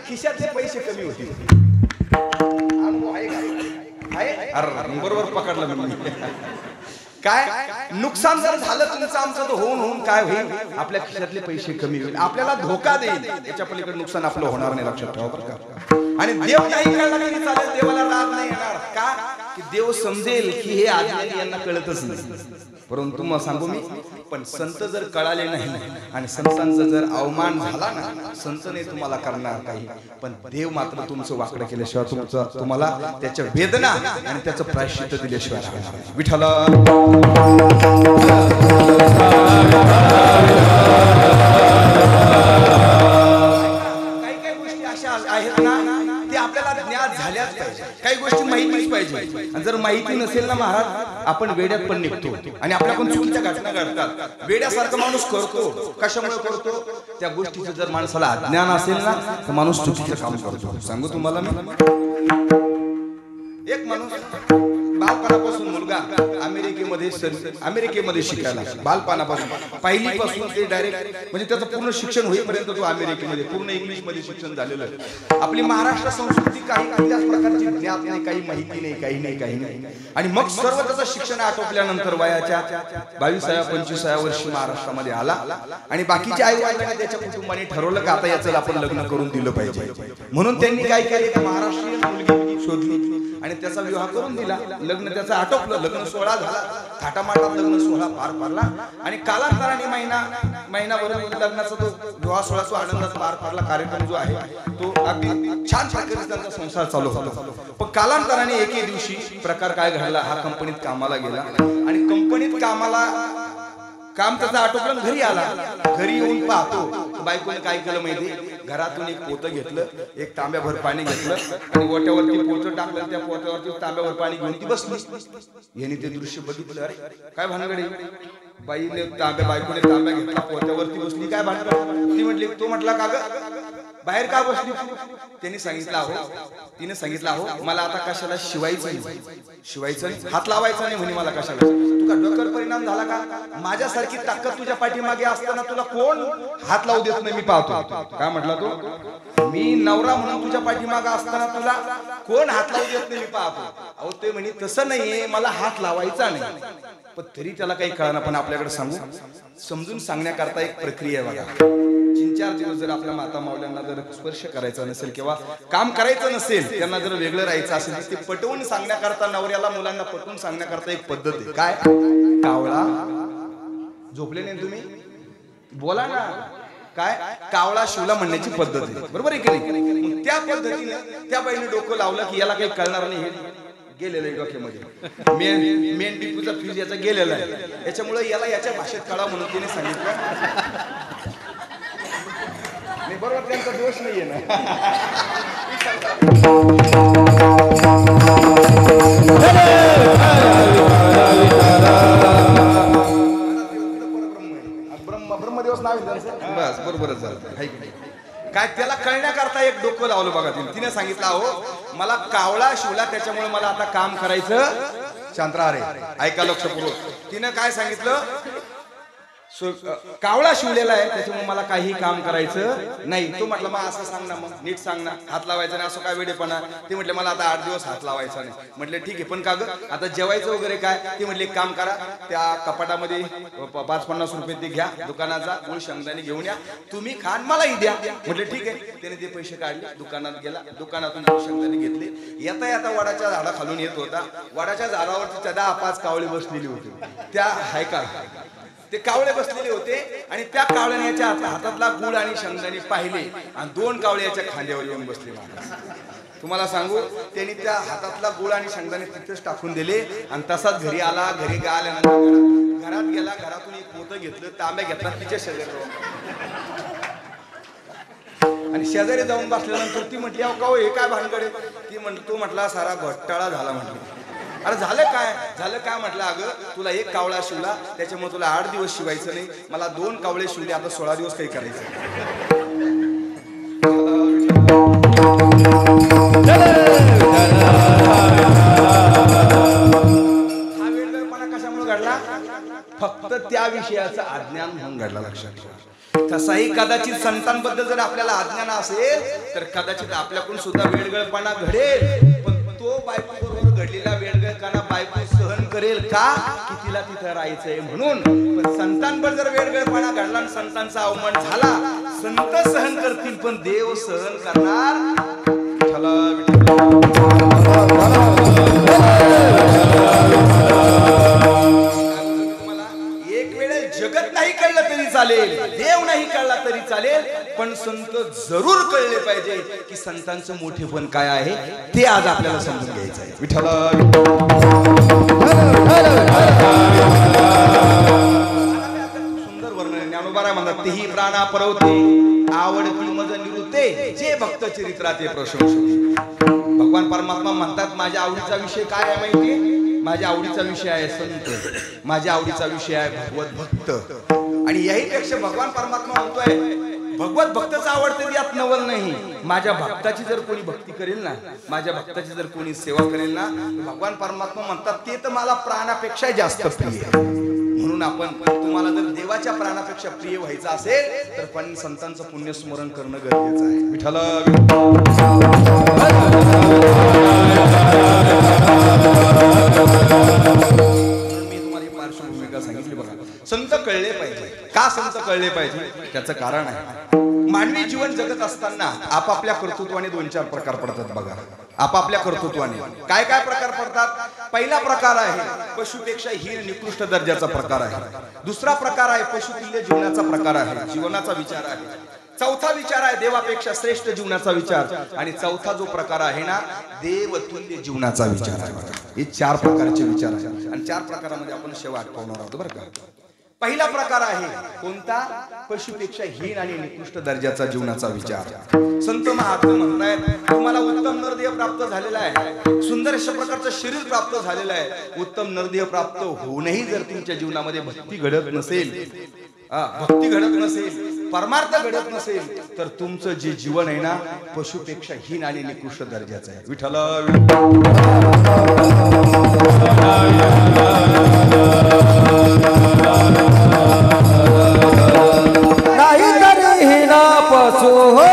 खिशातले पैसे कमी होतील. अनुभव आहे का? आहे. अरे बरोबर पकडलं मी. काय नुकसान जर झालं तुमचं आमचं तर होऊन होऊन काय होईल, आपल्या खिशातले पैसे कमी होईल, आपल्याला धोका देईल, याच्या पलीकडे नुकसान आपलं होणार नाही, लक्षात ठेवा बरं का. आणि देव नाही कळला तरी चालेल, देवाला राग नाही येणार का, की देव समजेल की हे आज्ञानी यांना कळतच नाही. परंतु मग सांगू मी, पण संत जर कळाले नाही आणि संतांचा जर अवमान झाला ना, संत नाही तुम्हाला करणार काही, पण देव मात्र तुमचं वाकडं केल्याशिवाय तुम्हाला त्याच्या वेदना आणि त्याचं प्रायश्चित्त दिल्याशिवाय राहणार नाही. विठ्ठला काही काही गोष्टी अशा आहेत ना, ते आपल्याला ज्ञात झाल्याच पाहिजे, काही गोष्टी माहितीच पाहिजे. आणि जर माहिती नसेल ना महाराज, आपण वेड्यात पण निघतो आणि आपल्याकडून चुकीच्या घटना घडतात. वेड्यासारखा माणूस करतो, कशामुळे करतो, त्या गोष्टीचं जर माणसाला अज्ञान असेल ना तर माणूस चुकीचं काम करतो. सांगू तुम्हाला मी, एक माणूस बालपणापासून मुलगा अमेरिकेमध्ये शिकायला, बालपणापासून पहिलीपासून ते डायरेक्ट म्हणजे त्याचं पूर्ण शिक्षण होईपर्यंत तो अमेरिकेमध्ये पूर्ण इंग्लिश मध्ये शिक्षण झालेलं आहे. आपली महाराष्ट्र संस्कृती काही त्याच प्रकारची ज्ञात नाही, काही माहिती नाही, काही नाही. आणि मग सर्व त्याचं शिक्षण आटोपल्यानंतर वयाच्या 22-25 वर्षी महाराष्ट्रामध्ये आला आणि बाकीचे आई वडिलांनी त्याच्या कुटुंबाने ठरवलं की आता याचं आपण लग्न करून दिलं पाहिजे. म्हणून त्यांनी काय केलं, महाराष्ट्रीयन मुलगी शोधली आणि त्याचा विवाह करून दिला. लग्न त्याचं आटोपलं, लग्न सोहळा झाला, थाटामाटात लग्न सोहळा पार पडला आणि कालांतराने महिनाभर लग्नाचा तो विवाह सोहळा आनंदात पार पडला. कार्यक्रम जो आहे तो अगदी छान प्रकारे त्यांचा संसार चालू होता. पण कालांतराने एके दिवशी प्रकार काय घडला, हा कंपनीत कामाला गेला आणि कंपनीत काम त्याचं आटोपलं, घरी आला. घरी येऊन पाहतो बायकोने काय केलं माहिती, घरातून एक पोतं घेतलं, एक तांब्याभर पाणी घेतलं आणि ओट्यावरती पोतं टाकलं, त्या पोत्यावरती तांब्याभर पाणी घेऊन ती बसली. याने ते दृश्य बघितलं, अरे काय भानगड, बाईने बायकोने तांब्या घेतला, पोत्यावरती बसली, काय भानगड. ती म्हटली, तो म्हटला का ग बाहेर का बसली, तिने सांगितलं अहो मला आता कशाला शिवायचं हात लावायचा नाही म्हणे, मला कशाला, तुला डोक्यावर परिणाम झाला का, माझ्यासारखी ताकद तुझ्या पाठीमागे असताना तुला कोण हात लावू देत नाही, मी पाहतो. काय म्हटला तो, मी नवरा म्हणून तुझ्या पाठीमागे असताना तुला कोण हात लावू देत नाही, मी पाहतो. अहो ते म्हणे तसं नाहीये, मला हात लावायचा नाही. पण तरी त्याला काही कळणार. पण आपल्याकडे समजून सांगण्याकरता एक प्रक्रिया आहे बघा. 3-4 दिवस जर आपल्या माता मावल्यांना जर स्पर्श करायचा नसेल किंवा काम करायचं नसेल, त्यांना जर वेगळं राहायचं असेल, ते पटवून सांगण्याकरता, नवऱ्याला मुलांना पटवून सांगण्याकरता एक पद्धत आहे. काय, कावळा झोपले नाही तुम्ही, बोला ना, काय कावळा शिवला म्हणण्याची पद्धत आहे, बरोबर आहे की नाही. त्या पद्धतीने त्या बाईने डोकं लावलं की याला काही कळणार नाही, गेलेलं आहे डोक्यामध्ये, मेन डिपूचा फ्यूज याचा गेलेला आहे, याच्यामुळे याला याच्या भाषेत कळा म्हणून तिने सांगितलं. नाही बरोबर, त्यांचा दोष नाहीये ना. ब्रह्मदेवच नाव बस बरोबरच झालं. काय त्याला कळण्याकरता एक डोकं लावलं बघा तिने सांगितलं, अहो मला कावळा शिवला त्याच्यामुळे मला आता काम करायचं. शांतरा रे, ऐका लक्षपूर्वक. तिने काय सांगितलं, कावळा शिवलेला आहे त्याच्यामुळे मला काही काम करायचं नाही. तो म्हटलं मग असं सांग ना, मग नीट सांग ना, हात लावायचा नाही असं काय वेडेपणा. ते म्हटले मला आता 8 दिवस हात लावायचा नाही. म्हटले ठीक आहे, पण का ग आता जेवायचं वगैरे काय. ते म्हटले एक काम करा, त्या कपाटामध्ये 5-50 रुपये ते घ्या, दुकानाचा गुळ शेंगदाणे घेऊन या, तुम्ही खान मलाही द्या. म्हटले ठीक आहे. त्याने ते पैसे काढले, दुकानात गेला, दुकानातून गुळ शेंगदाणे घेतले. येता येता वडाच्या झाडाखालून येत होता, वडाच्या झाडावरती 10-5 कावळे बसलेली होती. त्या हाय का ते कावळे बसलेले होते आणि त्या कावळ्याने याच्या हातातला गुळ आणि शेंगदाणे पाहिले आणि 2 कावळे याच्या खांद्यावर येऊन बसले. तुम्हाला सांगू, त्यांनी त्या हातातला गुळ आणि शेंगदाणे तिथेच टाकून दिले आणि तसाच घरी आला. घरी आल्यानंतर घरात गेला, घरातून एक पोतं घेतलं, तांब्या घेतला, तिच्या शेजारी आणि शेजारी जाऊन बसल्यानंतर ती म्हटली, अहो का हे काय भानगड आहे? तू म्हटला सारा घोटाळा झाला म्हटली. अरे झालं काय म्हटलं, अगं तुला एक कावळा शिवला त्याच्यामुळे तुला 8 दिवस शिवायचं नाही, मला 2 कावळे शिवले, आता 16 दिवस काही करायचं. हा वेळपणा कशामुळे घडला? फक्त त्या विषयाचं अज्ञान म्हणून घडला. लक्षात ठेवा. तसाही कदाचित संतांबद्दल जर आपल्याला अज्ञान असेल तर कदाचित आपल्याकडून सुद्धा वेडगळपणा घडेल, पण तो बायको बरोबर घडलेला वेडगळपणा बायको सहन करेल का? की तिला तिथं राहायचंय म्हणून. पण संतांबद्दल जर वेडगळपणा घडला आणि संतांचा अवमान झाला, संत सहन करतील पण देव सहन करणार. एक वेळेस जगत नाही कळलं तरी चालेल, देव नाही कळला तरी चालेल, पण संत जरूर कळले पाहिजे की संतांचं मोठेपण काय आहे ते आज आपल्याला समजून घ्यायचं आहे. विठ्ठल सुंदर वर्णन ज्ञानोबा म्हणतात, तेही प्राणा परवते आवडती मज निवृत्ते, जे भक्त चरित्राचे प्रशंसते. भगवान परमात्मा म्हणतात, माझ्या आवडीचा विषय काय आहे माहितीये? माझ्या आवडीचा विषय आहे संत, माझ्या आवडीचा विषय आहे भगवत भक्त. आणि याहीपेक्षा भगवान परमात्मा म्हणतोय, भगवत भक्तच आवडते यात नवल नाही. माझ्या भक्ताची जर कोणी भक्ती करेल ना, माझ्या भक्ताची जर कोणी सेवा करेल ना, भगवान परमात्मा म्हणतात ते तर मला प्राणापेक्षा जास्त प्रिय आहे. म्हणून आपण तुम्हाला जर देवाच्या प्राणापेक्षा प्रिय व्हायचं असेल तर पण संतांचं पुण्यस्मरण करणं गरजेचं आहे. विठ्ठल मी तुम्हाला पार्श्वभूमिका सांगितली बघा. संत कळले पाहिजे. का संत कळले पाहिजे? त्याचं कारण आहे. मानवी जीवन जगत असताना आपापल्या कर्तृत्वाने 2-4 प्रकार पडतात बघा. आपापल्या कर्तृत्वाने काय काय प्रकार पडतात? पहिला प्रकार आहे पशुपेक्षा हीन निकृष्ट दर्जाचा प्रकार आहे. दुसरा प्रकार आहे पशुतुल्य जीवनाचा प्रकार आहे, जीवनाचा विचार आहे. चौथा विचार आहे देवापेक्षा श्रेष्ठ जीवनाचा विचार. आणि चौथा जो प्रकार आहे ना, देवतुल्य जीवनाचा विचार आहे. हे 4 प्रकारचे विचार आहेत आणि 4 प्रकारामध्ये आपण शेवट पाहणार आहोत बरं का. पहिला प्रकार आहे कोणता? पशुपेक्षा हीन आणि निकृष्ट दर्जाचा जीवनाचा विचार. संत महात्मा म्हणतायत, तुम्हाला उत्तम नरदेह प्राप्त झालेला आहे, सुंदर अशा प्रकारचं शरीर प्राप्त झालेलं आहे. उत्तम नरदेह प्राप्त होऊनही जर तुमच्या जीवनामध्ये भक्ती घडत नसेल, परमार्थ घडत नसेल, तर तुमचं जे जीवन आहे ना पशुपेक्षा हीन आणि निकृष्ट दर्जाचं आहे. विठ्ठल नाही तरी हिना पशु हो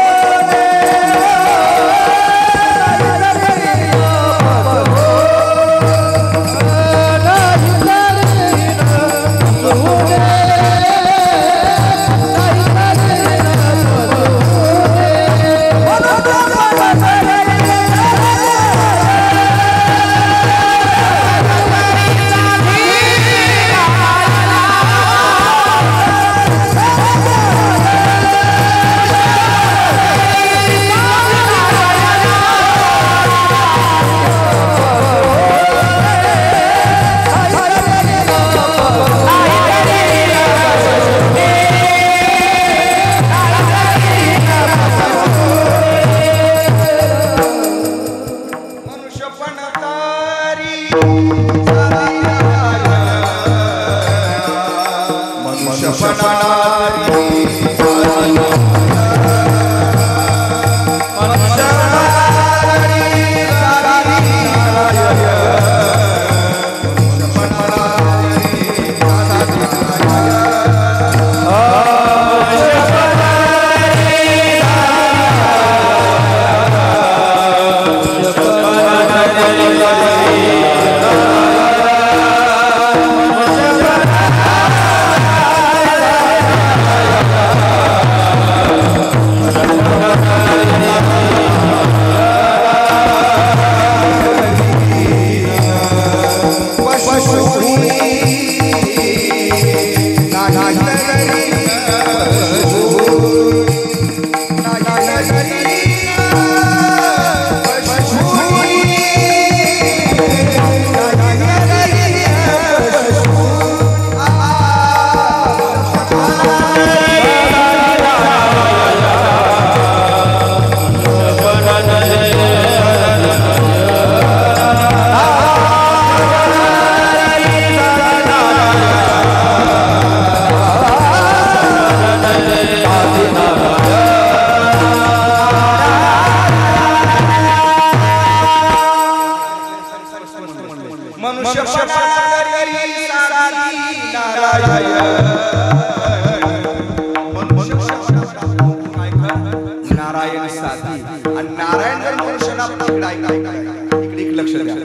इकडे एक लक्ष द्या.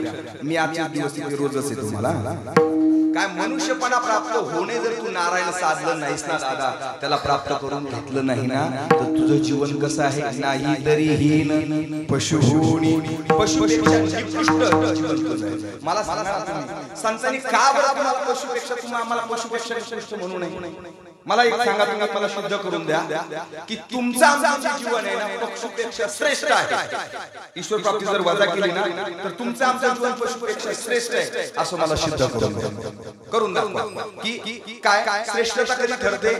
मी आजच्या दिवस इथे रोजच येतो तुम्हाला. काय मनुष्यपणा प्राप्त होणे जर तू नारायण साधलं नाहीस ना दादा, त्याला प्राप्त करून घेतलं नाही ना, तर तुझं जीवन कसं आहे? नाही तरी हीन पशुहूनी, पशुपेक्षा निकृष्ट जीवन तुझं आहे. मला सांगा तुम्ही संतांनी का बरं तुम्हाला पशुपेक्षा, तुम्ही आम्हाला पशुपेक्षा निकृष्ट म्हणू नये? मला एक सांगा, तुम्ही मला शुद्ध करून द्या की तुमचं आमचं जीवन आहे ना पशुपेक्षा श्रेष्ठ आहे. ईश्वर प्राप्ती जर वजा केली ना, तर तुमचं आमचं जीवन पशुपेक्षा श्रेष्ठ आहे असं मला सिद्ध करून दाखवा. की काय श्रेष्ठता कधी ठरते?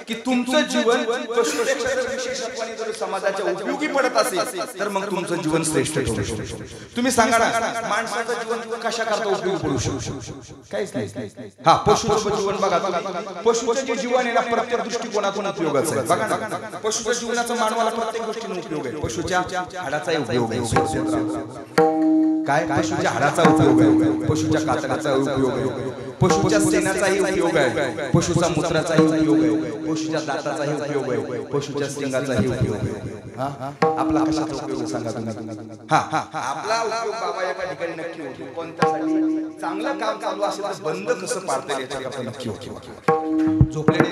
की तुमचं जीवन पशुपेक्षा जर विशेषत्वाने जर समाजाच्या उपयोगी पडत असेल तर मग तुमचं जीवन श्रेष्ठ ठरू शकतो. तुम्ही सांगा ना, माणसाचं जीवन कशा करता उपयोगी पडू शकतो? काहीच नाही. हा, पशुचं जीवन बघा तुम्ही. पशुचं जे जीवन आहे ना प्रत्येक दृष्टिकोनातून उपयोगाचं आहे. बघा ना, पशुच्या जीवनाचा मानवाला प्रत्येक गोष्टीने उपयोग आहे. पशुच्या हाडाचा उपयोग आहे. काय? पशुच्या हाडाचा उपयोग आहे, पशुच्या कातडाचा उपयोग आहे, पशुच्या शेणाचाही उपयोग आहे, पशुचा मूत्राचाही उपयोग आहे, पशुच्या दाताचाही उपयोग आहे, पशुच्या शिंगाचाही उपयोग आहे. आपला कशाचा उपयोग सांगा तुम्ही? आपला उपयोग बाबा एका ठिकाणी नक्की होतो, पण त्यासाठी चांगलं काम चालू असेल तर बंद कसं पाडता येईल याचा नक्की होतो. झोपलेले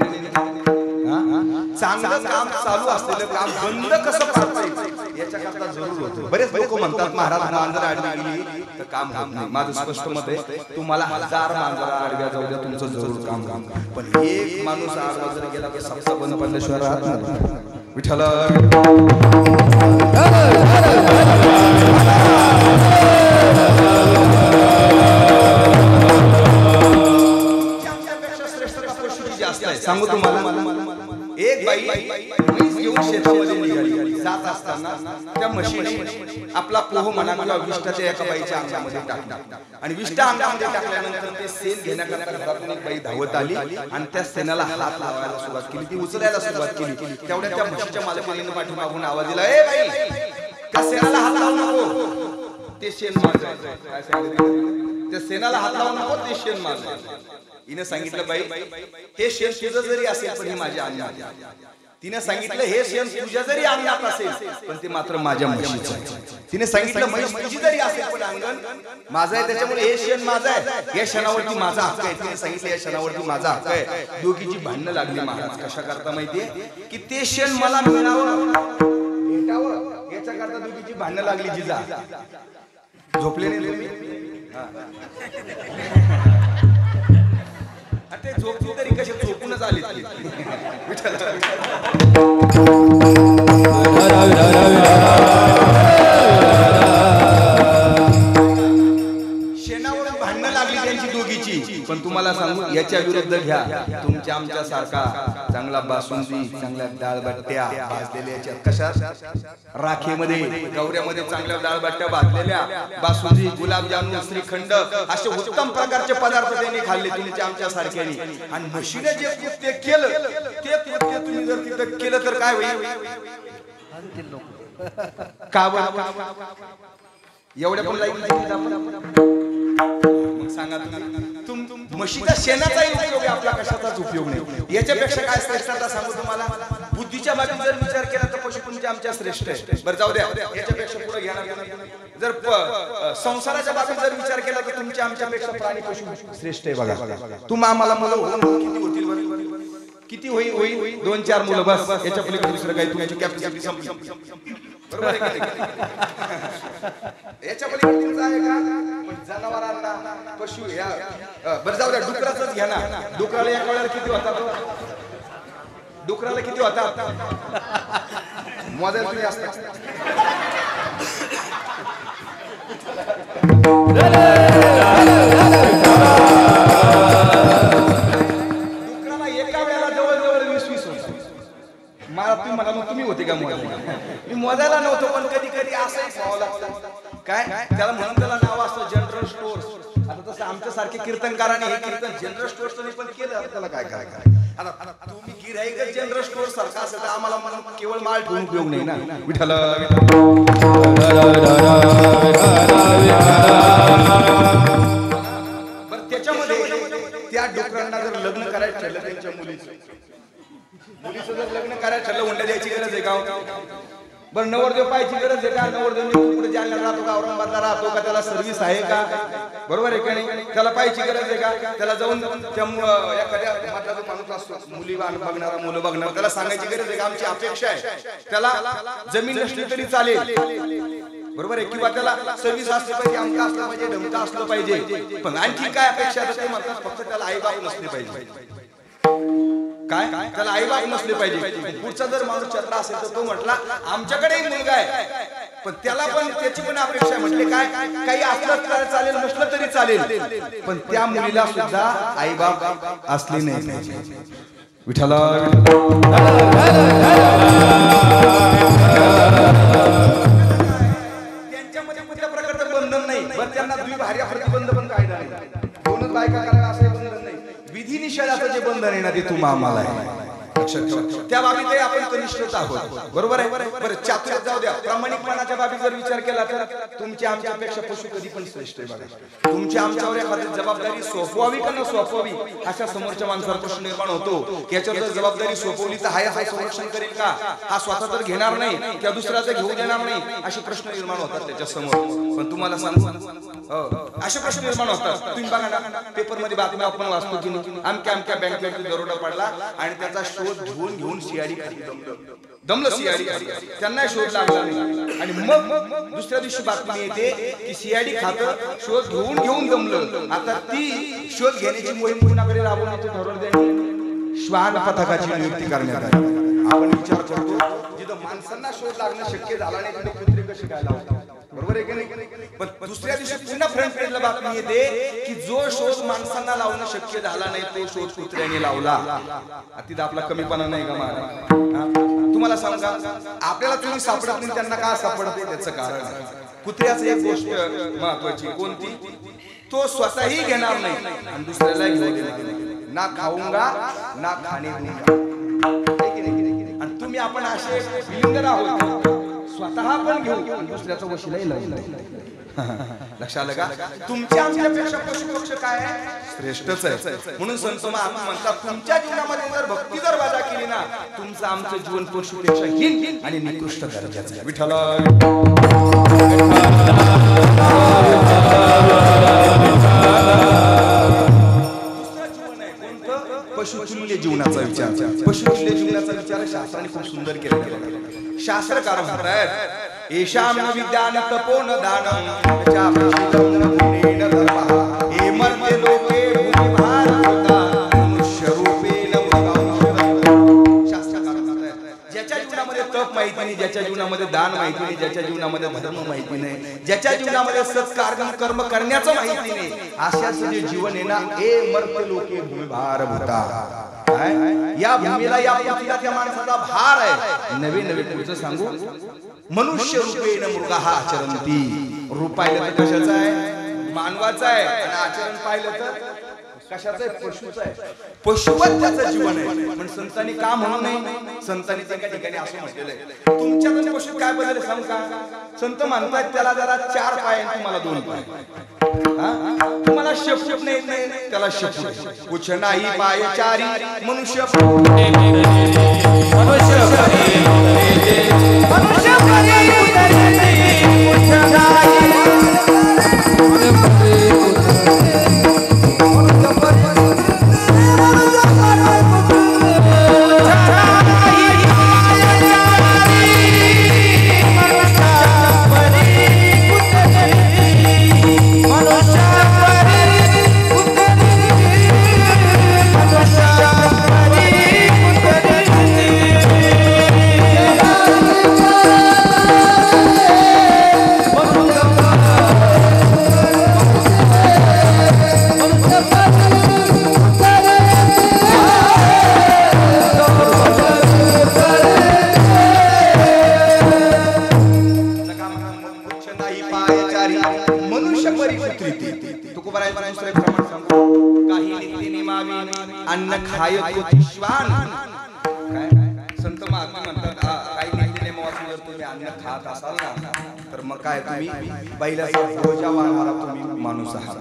चांगलं काम चालू असलेलं काम बंद कसं पाडता येईल याच्याकरता जरूर होतं. बरेच लोक म्हणतात महाराज मांजर आडवी गेली तर काम होत नाही. माझं स्पष्ट मत आहे, तुम्हाला 1000 मांजर आडव्या जाऊ द्या, तुमचं जरूर काम. पण एक माणूस आडवा जर गेला तर सप्ता बंद पडल्याशिवाय राहत नाही. विठ्ठल सांगू तुम्हाला. एक बाई म्हैस घेऊन शेतामध्ये निघाली. जात असताना त्या म्हशीने आपला पोह म्हणा किंवा विष्ठाच्या एका बाईच्या अंगामध्ये टाकला आणि विष्ठा अंगामध्ये टाकल्यानंतर ते सेन घेण्याकरता घरातून एक बाई धावत आली आणि त्या सेनाला हात लावायला सुरुवात केली, ती उचलायला सुरुवात केली. तेवढ्या त्या म्हशीच्या मालकीने पाठीमागून आवाज दिला, ए बाई, त्या सेनाला हात लावू नको, ते शेण माझं आहे. काय सांगितलं? त्या सेनाला हात लावू नको, ते शेण माझं आहे. तिने सांगितलं, बाई, हे शेण तुझं जरी असेल पण हे माझ्या अंगात आहे. तिने सांगितलं, हे शेण तुझ्या जरी अंगात असेल पण ते मात्र माझ्या म्हशीचं आहे. तिने सांगितलं, म्हैस तुझी जरी असेल पण अंगण माझं आहे, त्याच्यामुळे हे शेण माझं आहे, या क्षणावरती माझा हक्क आहे. तिने सांगितलं, या क्षणावरती माझा हक्क आहे. दोघीची भांडणं लागली महाराज. कशा करता माहितीये? की ते शेण मला मिळावं, भेटावं, याच्या करता दोघीची भांडणं लागली. जिजा झोपले नाही ते झोपली तरी कशी झोपूनच आली. शेणावरून भांडणं लागली त्यांची दोघीची. पण तुम्हाला सांगू, याच्या विरुद्ध घ्या तुमच्या आमच्या सारखा चांगला बासुंदी, चांगल्या डाळबट्ट्या भाजलेल्या, याच्यात कशा राखेमध्ये गौऱ्यामध्ये चांगल्या डाळबट्ट्या भाजलेल्या, बासुंदी, गुलाबजामुन, श्रीखंड असे उत्तम प्रकारचे पदार्थ त्यांनी खाल्ले तुमच्या आमच्या सारख्यानी. आणि म्हशीने जे कृत्य केलं ते कृत्य तुम्ही जर तिथं केलं तर काय होईल? का एवढ्या पण मग सांगा तुम्ही, म्हशीच्या शेणाचाही उपयोग आहे, आपला कशाचाच उपयोग नाही. याच्यापेक्षा काय श्रेष्ठता सांगू तुम्हाला? बुद्धीच्या बाबतीत जर विचार केला तर पशु तुमच्या आमच्या श्रेष्ठ आहे. बरं जाऊ द्या, याच्यापेक्षा पुढे घ्या. जर संसाराच्या बाबतीत जर विचार केला तर तुमच्या आमच्यापेक्षा प्राणी पशु श्रेष्ठ आहे. बघा, तुम्ही आम्हाला किती होतील? किती होईल? 2-4 मुलं बस, याच्या पलीकडे दुसरं काही तुमची कॅपॅसिटी संपली. बरोबर आहे का? याच्या पलीकडे तुमचं आहे का? पण जनावरांना, पशु या, बरं जाऊ द्या, डुकराचंच घ्या ना. डुकराला एका वेळेला किती होतात? डुकराला किती होतात? मोजायला असतात. डुकराला एका वेळेला जवळजवळ 20 होतात. मला तुम्ही म्हणा, मग तुम्ही होते का मोजायला? मी मोजायला नव्हतो, पण कधी कधी असंही व्हावं लागतं. काय त्याला म्हणून त्याला नाव असतं जनरल स्टोअर्स. आता तसं आमच्या सारखे कीर्तनकारांनी हे कीर्तन जनरल स्टोअर्स पण केलं, त्याला काय करायचं? आता तुम्ही गिऱ्हाईक जनरल स्टोअर सारखा असेल तर आम्हाला म्हणून केवळ माल ठेवून उपयोग नाही ना. विठ्ठल बरं, त्याच्यामध्ये त्या डुकरांना जर लग्न करायचं ठरलं, त्यांच्या मुलीचं जर लग्न करायचं ठरलं, हुंडा द्यायची गरज आहे का? बरं नवरदेव पाहायची गरज आहे का? नवरदेव कुठे जालन्याला राहतो का, औरंगाबादला राहतो का, त्याला सर्व्हिस आहे का? बरोबर आहे का नाही? त्याला पाहायची गरज आहे का? त्याला जाऊन एखाद्या म्हातारा माणूस असतो, मुली बघणारा, मुलं बघणार, त्याला सांगायची गरज आहे का? आमची अपेक्षा आहे त्याला जमीन नसली तरी चालेल, बरोबर आहे, किंवा त्याला सर्व्हिस असली पाहिजे, आमका असलं पाहिजे, धमका असलं पाहिजे. पण आणखी काय अपेक्षा आहे? ते म्हणतात फक्त त्याला आई बाप नसले पाहिजे. काय? त्याला आई बाप नसले पाहिजे. पुढचा जर माणूस चत्रा असेल तर तो म्हटला आमच्याकडेही मुलगा आहे, पण त्याला पण त्याची पण अपेक्षा आहे. म्हटले काय? काही असलं तर चालेल, नसलं तरी चालेल, पण त्या मुलीला सुद्धा आई बाप असले नाही. विठ्ठला त्यांच्यामध्ये कुठल्या प्रकारचं बंधन नाही. बरं त्यांना द्विभार्या प्रतिबंध पण कायदा नाही. दोनच बायका करायला असं बंधन नाही. विधी निषेधाचं जे बंधन आहे ना ते तुम्हा आम्हाला आहे. त्या बाबीत आपण कनिष्ठ आहोत, बरोबर आहे. बरं चातुर्यात जाऊ द्या. प्रामाणिकपणाच्या बाबीत जर विचार केला तर तुमच्या आमच्यापेक्षा पशु कधी पण श्रेष्ठ आहे. बघा तुमच्या आमच्यावर एखादी जबाबदारी सोपवावी का न सोपवावी अशा समोरच्या माणसावर प्रश्न निर्माण होतो की याच्यावर जर जबाबदारी सोपवली तर हा याचं संरक्षण करेल का? हा स्वतः तर घेणार नाही किंवा दुसऱ्याचं घेऊ देणार नाही, असे प्रश्न निर्माण होतात त्याच्या समोर. पण तुम्हाला सांगू असे प्रश्न निर्माण होतात. तुम्ही बघा ना पेपर मध्ये बातम्या आपण वाचतो की नाही, अमक्या अमक्या बँकेवरती दरोडा पडला आणि त्याचा शोध घेऊन सीआयडी दमलं. सीआयडी त्यांना शोध लागला नाही आणि मग दुसऱ्या दिवशी बातमी येते की सीआयडी खातं शोध घेऊन दमलं. आता ती शोध घेण्याची मोहीम कुणाकडे राबवण्याचे ठरवले? श्वान पथकाची नियुक्ती करण्यात आली. आपण विचार करतो जिथं माणसांना शोध लागणं शक्य झाला नाही तिथे कुत्रे कसे काय लावतात, बरोबर आहे की नाही? पण दुसऱ्या दिवशी पुन्हा फ्रंट पेजला बातमी येते की जो शोध माणसांना लावणं शक्य झाला नाही तो शोध कुत्र्याने लावला. तिथं आपला कमीपणा नाही का महाराज? तुम्हाला सांगा आपल्याला तुम्ही सापडत नाही, त्यांना का सापडत नाही? त्याचं कारण कुत्र्याचं एक गोष्ट महत्वाची, कोणती? तो स्वतःही घेणार नाही आणि दुसऱ्याला घेऊ देणार नाही. ना खाऊंगा ना खाणे दूंगा. आणि तुम्ही आपण असे विलिंगर आहोत, स्वतः पण घेऊ आणि दुसऱ्याचा वशिलाही लावू. लक्षात आलं का? तुमच्या आमच्यापेक्षा पशु पक्ष काय आहे? श्रेष्ठच आहे. म्हणून संत महात्मा म्हणतात तुमच्या जीवनामध्ये जर भक्ती जर वाजा केली ना तुमचं आमचं जीवन पशुपेक्षा हीन आणि निकृष्ट दर्जाचं आहे. विठ्ठला पशुतुल्य जीवनाचा विचार. पशुतुल्य जीवनाचा विचार शास्त्राने खूप सुंदर केला गेला. शास्त्रकार म्हणतात येशाम विद्यान तपोन दानम हे मर्त्य लोके भूमिभार होता मनुष्य रूपेण शास्त्रकार म्हणतात ज्याच्या जीवनामध्ये तप माहिती नाही, ज्याच्या जीवनामध्ये दान माहिती नाही, ज्याच्या जीवनामध्ये धर्म माहिती नाही, ज्याच्या जीवनामध्ये सत्कार्य कर्म करण्याचं माहिती नाही, अशाचं जे जीवन आहे ना हे मर्त्य लोके भूमिभार होता. या भूमीला या पृथ्वीला त्या माणसाचा भार आहे. नवे नवे पुढचं सांगू मनुष्य रूपेण मृगाः आचरन्ति. रूप पाहिलं तर कशाचं आहे? मानवाचं आहे. आणि आचरण पाहिलं तर कशाचं आहे? पशुचं आहे. पशुवत त्याचं जीवन आहे. पण संतांनी का म्हणू नये? संतांनी त्या ठिकाणी असं म्हटलेलं आहे तुमच्याकडे पशु काय बदल सांगू का? संत म्हणतात त्याला जरा 4 पाय आणि तुम्हाला 2 पाय. तुम्हाला शपूट नाही त्याला शपूट. कुछ नाही पाय चारी मनुष्य अन्न खायतो श्वान. काय संत महात्मा म्हणतात काही निघलेले मवासून जर तुम्ही अन्न खात असाल ना तर मग काय तुम्ही बैलाचा बोजा वाहणारा तुम्ही माणूस आहात.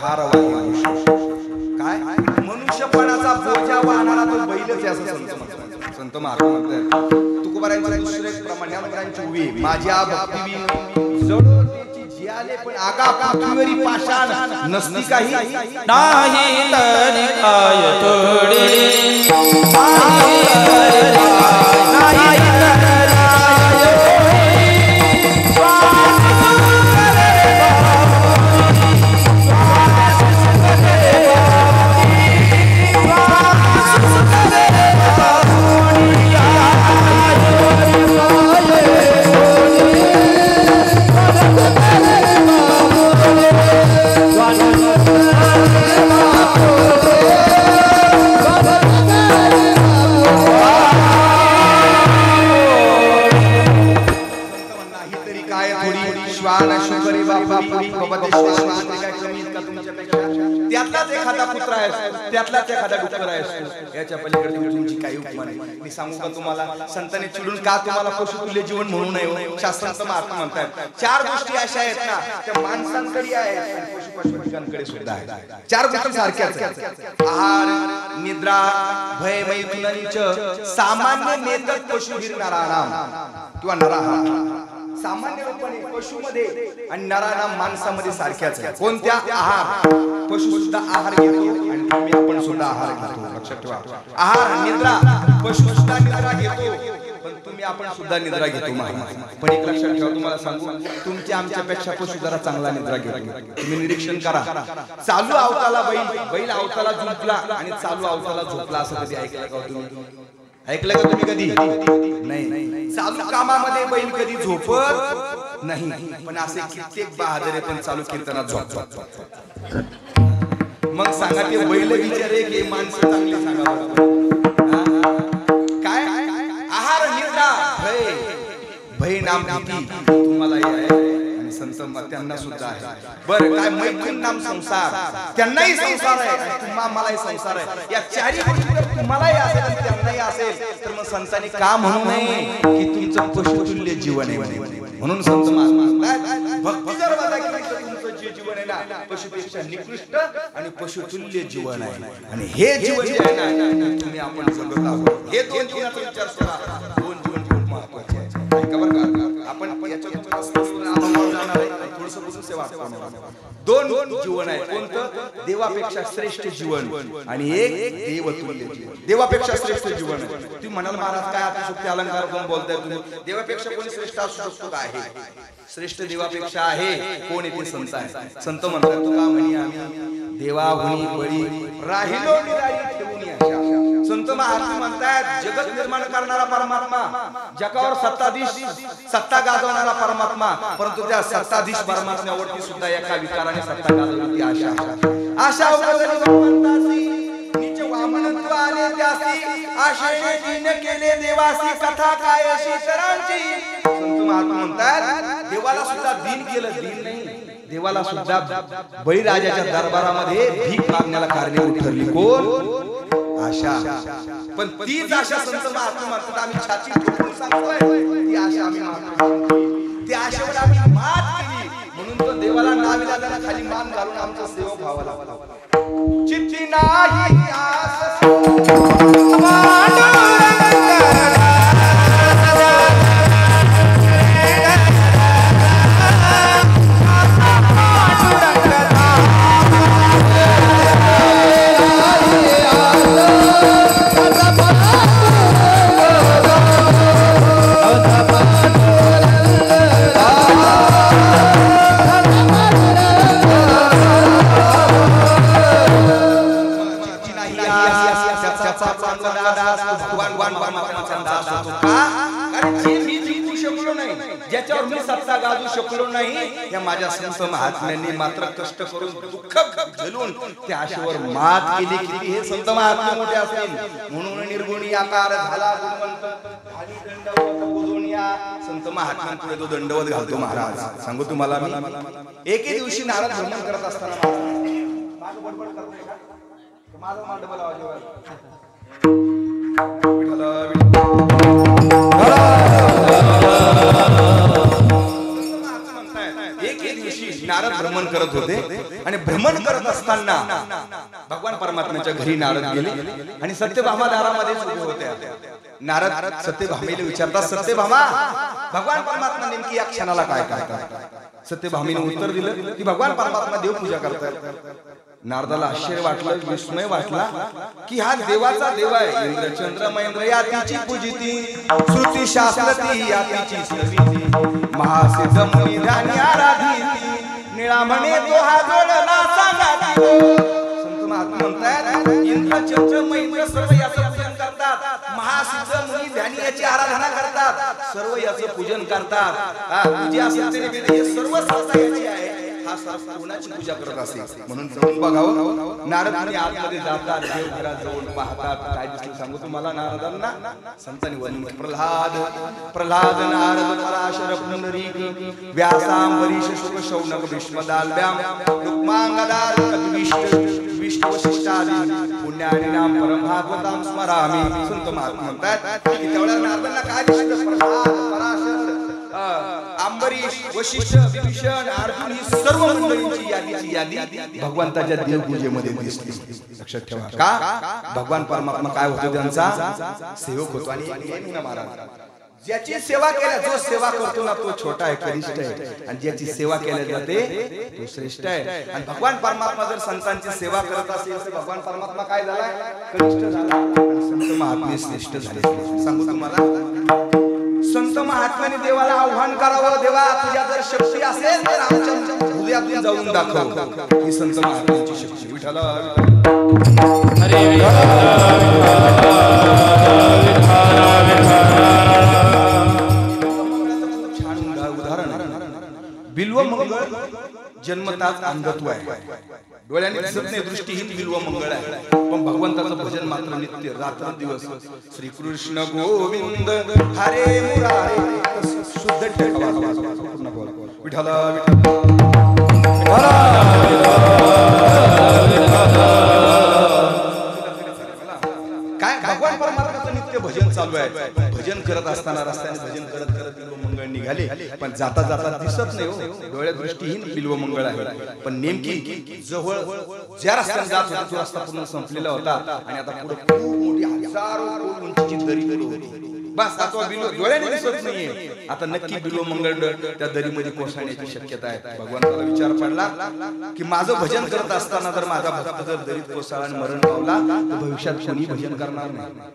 ठार वाही काय मनुष्यपणाचा बोजा वाहणारा तो बैलच आहे असं संत महात्मा म्हणतात. तुकोबारायांचे दुसरे एक प्रमाण ज्ञानोबारायांची उभी माझ्या भक्तीवी जडो त्याची जियाले पण आगा पृथ्वीवरी पाषाण नसती काही नाही तरी काय तोडे त्यातलाच एखादा कुत्र आहे त्यातलाच एखादा डुक्कर आहे याच्या पलीकडे तुमची काही उपमा नाही. मी सांगू का तुम्हाला संतांनी चिडून का तुम्हाला पशुतुल्य जीवन म्हणू नये शास्त्रांत महात्मा म्हणतात चार गोष्टी अशा आहेत ना त्या माणसांकडे आहेत आणि पशुपक्ष्यांकडे सुद्धा आहेत. चार गोष्टी सारख्याच आहेत आहार निद्रा भय मैथुनानीच सामान्य नेतक पशुवीर नराणाम किंवा नराहा सामान्य रूपाने पशुमध्ये आणि नराणाम माणसामध्ये सारख्याच आहे. कोणत्या आहार पशु सुद्धा आहार घेतो आणि तुम्ही आपण सुद्धा आहार घेतो. लक्षात ठेवा आहार निद्रा पशु सुद्धा निद्रा घेतो पण तुम्ही आपण सुद्धा निद्रा घेतो. पण एक लक्षात ठेवा तुम्हाला सांगू तुमच्या आमच्यापेक्षा पशु जरा चांगला निद्रा घेतो. तुम्ही निरीक्षण करा चालू अवताला बैल अवताला झोपला आणि चालू अवताला झोपला असं कधी ऐकलं का तुम्ही? ऐकलं का तुम्ही कधी? नाही. चालू कामामध्ये बैल कधी झोपत नाही पण असे कित्येक बहादरे पण चालू कीर्तनात झोपतात. मग सांगा ते बैल विचारे की माणसं चांगली सांगा काय आहार निद्रा भय नाम भीती तुम्हालाही आहे आणि संत त्यांना सुद्धा आहे. बरं काय मैथुन नाम संसार त्यांनाही संसार आहे तुम्हा मलाही संसार आहे. या चारी गोष्टी जर तुम्हालाही असेल आणि त्यांनाही असेल तर मग संतांनी का म्हणू नये की तुमचं पशुतुल्य जीवन आहे म्हणून संत म्हणतात भक्ती जर बघा की तुमचं जे जीवन आहे ना पशुपेक्षा निकृष्ट आणि पशुतुल्य जीवन आहे आणि हे जीवन जे आहे ना तुम्ही आपण जगत आहोत. हे दोन जीवनाचा विचार करा. दोन जीवन खूप महत्त्वाचे आहे. ऐका बरं का आपण याच्यातून जाणार आहे थोडंसं बसून सेवा करणार. दोन जीवन आहे कोणतं देवापेक्षा श्रेष्ठ जीवन आणि एक देवतुल्य जीवन. देवापेक्षा श्रेष्ठ जीवन आहे. तुम्ही म्हणाल महाराज काय आता सुट्टी अलंकार कोण बोलताय तुम्ही देवापेक्षा कोणी श्रेष्ठ असू शकतो का? आहे श्रेष्ठ देवापेक्षा आहे कोण येते संत आहे. संत म्हणतात तुका म्हणी आम्ही देवाहुनी बळी राहिलो निराळी ठेवून आशा. संत महात्मा म्हणतात जगत निर्माण करणारा परमात्मा जगावर सत्ता गाजवणारा परमात्मा परंतु त्या सत्ताधीश परमात्म्यावरती सुद्धा एका विकाराने सत्ता गाजवली आशा. आशा नीच वामनत्व आले त्यासी आशेने दीन केले देवासी कथा काय अशी सरांची. संत महात्मा म्हणतात देवाला सुद्धा दीन केलं. दीन नाही देवाला सुद्धा बळीराजाच्या दरबारामध्ये भीक मागण्याला कारणीभूत ठरली कोण? आशा. पण तीच आशा संत महात्मा म्हणतात आम्ही छाती ठोकून सांगतोय ती आशा आम्ही मानतो. ती आशेवर आम्ही मात केली म्हणून तो देवाला नाविलाजाला खाली मान घालून आमचा सेवक व्हावा लागला. चित्ती नाही आस ज्याच्यावर मी सत्ता गाजू शकलो नाही या माझ्या संत महात्म्यांनी मात्र कष्ट करून दुःख झेलून त्या आशेवर मात केली. किती हे संत महात्मे मोठे असतील म्हणून निर्गुणी आकार झाला गुणवंत खाली दंडवत बोधूनिया. संत महात्म्यांपुढे तो दंडवत घालतो महाराज. सांगू तुम्हाला मी एके दिवशी नारद भ्रमण करत असताना माझं मांडव लावायचं एके दिवशी नारद भ्रमण करत होते आणि भ्रमण करत असताना भगवान परमात्म्याच्या घरी नारद गेले आणि सत्यभामा दारामध्येच उभे होते. नारद सत्यभामेला विचारतात, सत्यभामा भगवान परमात्मा नेमकी या क्षणाला काय करतात? सत्यभामीने उत्तर दिलं की भगवान परमात्मा देवपूजा करतात. नारदाला आश्चर्य वाटलं, विस्मय वाटला की हा देवाचा देव आहे. इंद्र चंद्र महेंद्र या तिची पूजिती, श्रुती शास्त्र ती या तिची सविती, महासिद्ध मुनी ध्यानी आराधिती, निळा म्हणे तो हा जोडला सांगाती. संत महात्मा म्हणतात इंद्र चंद्र महेंद्र सर्व याचं पूजन करतात, महासिद्ध मुनी ध्यानी याची आराधना करतात, सर्व याचं पूजन करतात. पूजा हे सर्व संस्था याची आहे. हा कोणाची पूजा करत असेल म्हणून जाऊन बघावं. नारद मुनी आतमध्ये जातात, देवघरात जाऊन पाहतात. काय दिसलं सांगू तुम्हाला नारदांना? संतांनी वर्णन, प्रल्हाद नारद पराशर पुंडरीक व्यासांबरीश शुक शौनक भीष्मदाल्भ्याम रुक्मांगदार विष्णु वशिष्ठादी पुण्यानी नाम परमभागवतां स्मरामि. संत महात्मा म्हणतात की तेवढ्या नारदांना काय दिसलं? प्रल्हाद पराशर अंबरीश वशिष्ठ विभीषण अर्जुन ही सर्व मंडळींची यादी भगवंताच्या देवपूजेमध्ये दिसली. लक्षात ठेवा. का? भगवान परमात्मा काय होतो? त्यांचा सेवक होतो. आणि महाराज ज्याची सेवा केल्या, जो सेवा करतो ना तो छोटा आहे, कनिष्ठ आहे, आणि ज्याची सेवा केल्या जाते तो श्रेष्ठ आहे. आणि भगवान परमात्मा जर संतांची सेवा करत असेल तर भगवान परमात्मा काय झाला? कनिष्ठ झाला. संत महात्मे श्रेष्ठ झाले. सांगू तुम्हाला, संत महात्म्याने देवाला आव्हान करावं, देवा तुझ्या जर शक्ती असेल तर आमच्या हृदयातून जाऊन दाखव. ही संत महात्म्याची शक्ती. विठ्ठल छान उदाहरण. बिल्व मंगळ जन्मताच अंधत्व आहे, डोळ्याने दिसत नाही, दृष्टीहीन बिल्व मंगळ आहे, पण भगवंताचं भजन मात्र नित्य रात्र दिवस. श्री कृष्ण गोविंद हरे मुरारे शुद्ध ठेवा. विठ्ठल काय भगवान परमात्म्याचं नित्य भजन चालू आहे. भजन करत असताना रस्त्याने भजन करत करत बिल्व मंगळ निघाले, पण जाता जाता दिसत नाही हो, डोळ्या दृष्टीहीन बिल्व मंगळ आहे. पण नेमकी जवळ ज्या रस्त्याने जात होता तो रस्ता पूर्ण संपलेला होता आणि आता पुढे खूप मोठी हजारो कोल उंचीची दरी होती. बस आता बिल्व डोळ्याने दिसत नाहीये. आता नक्की बिल्व मंगळ त्या दरीमध्ये कोसळण्याची शक्यता आहे. भगवंताला विचार पडला की माझं भजन करत असताना जर माझा भक्त जर दरीत कोसळला आणि मरण पावला तर भविष्यात कोणी भजन करणार नाही.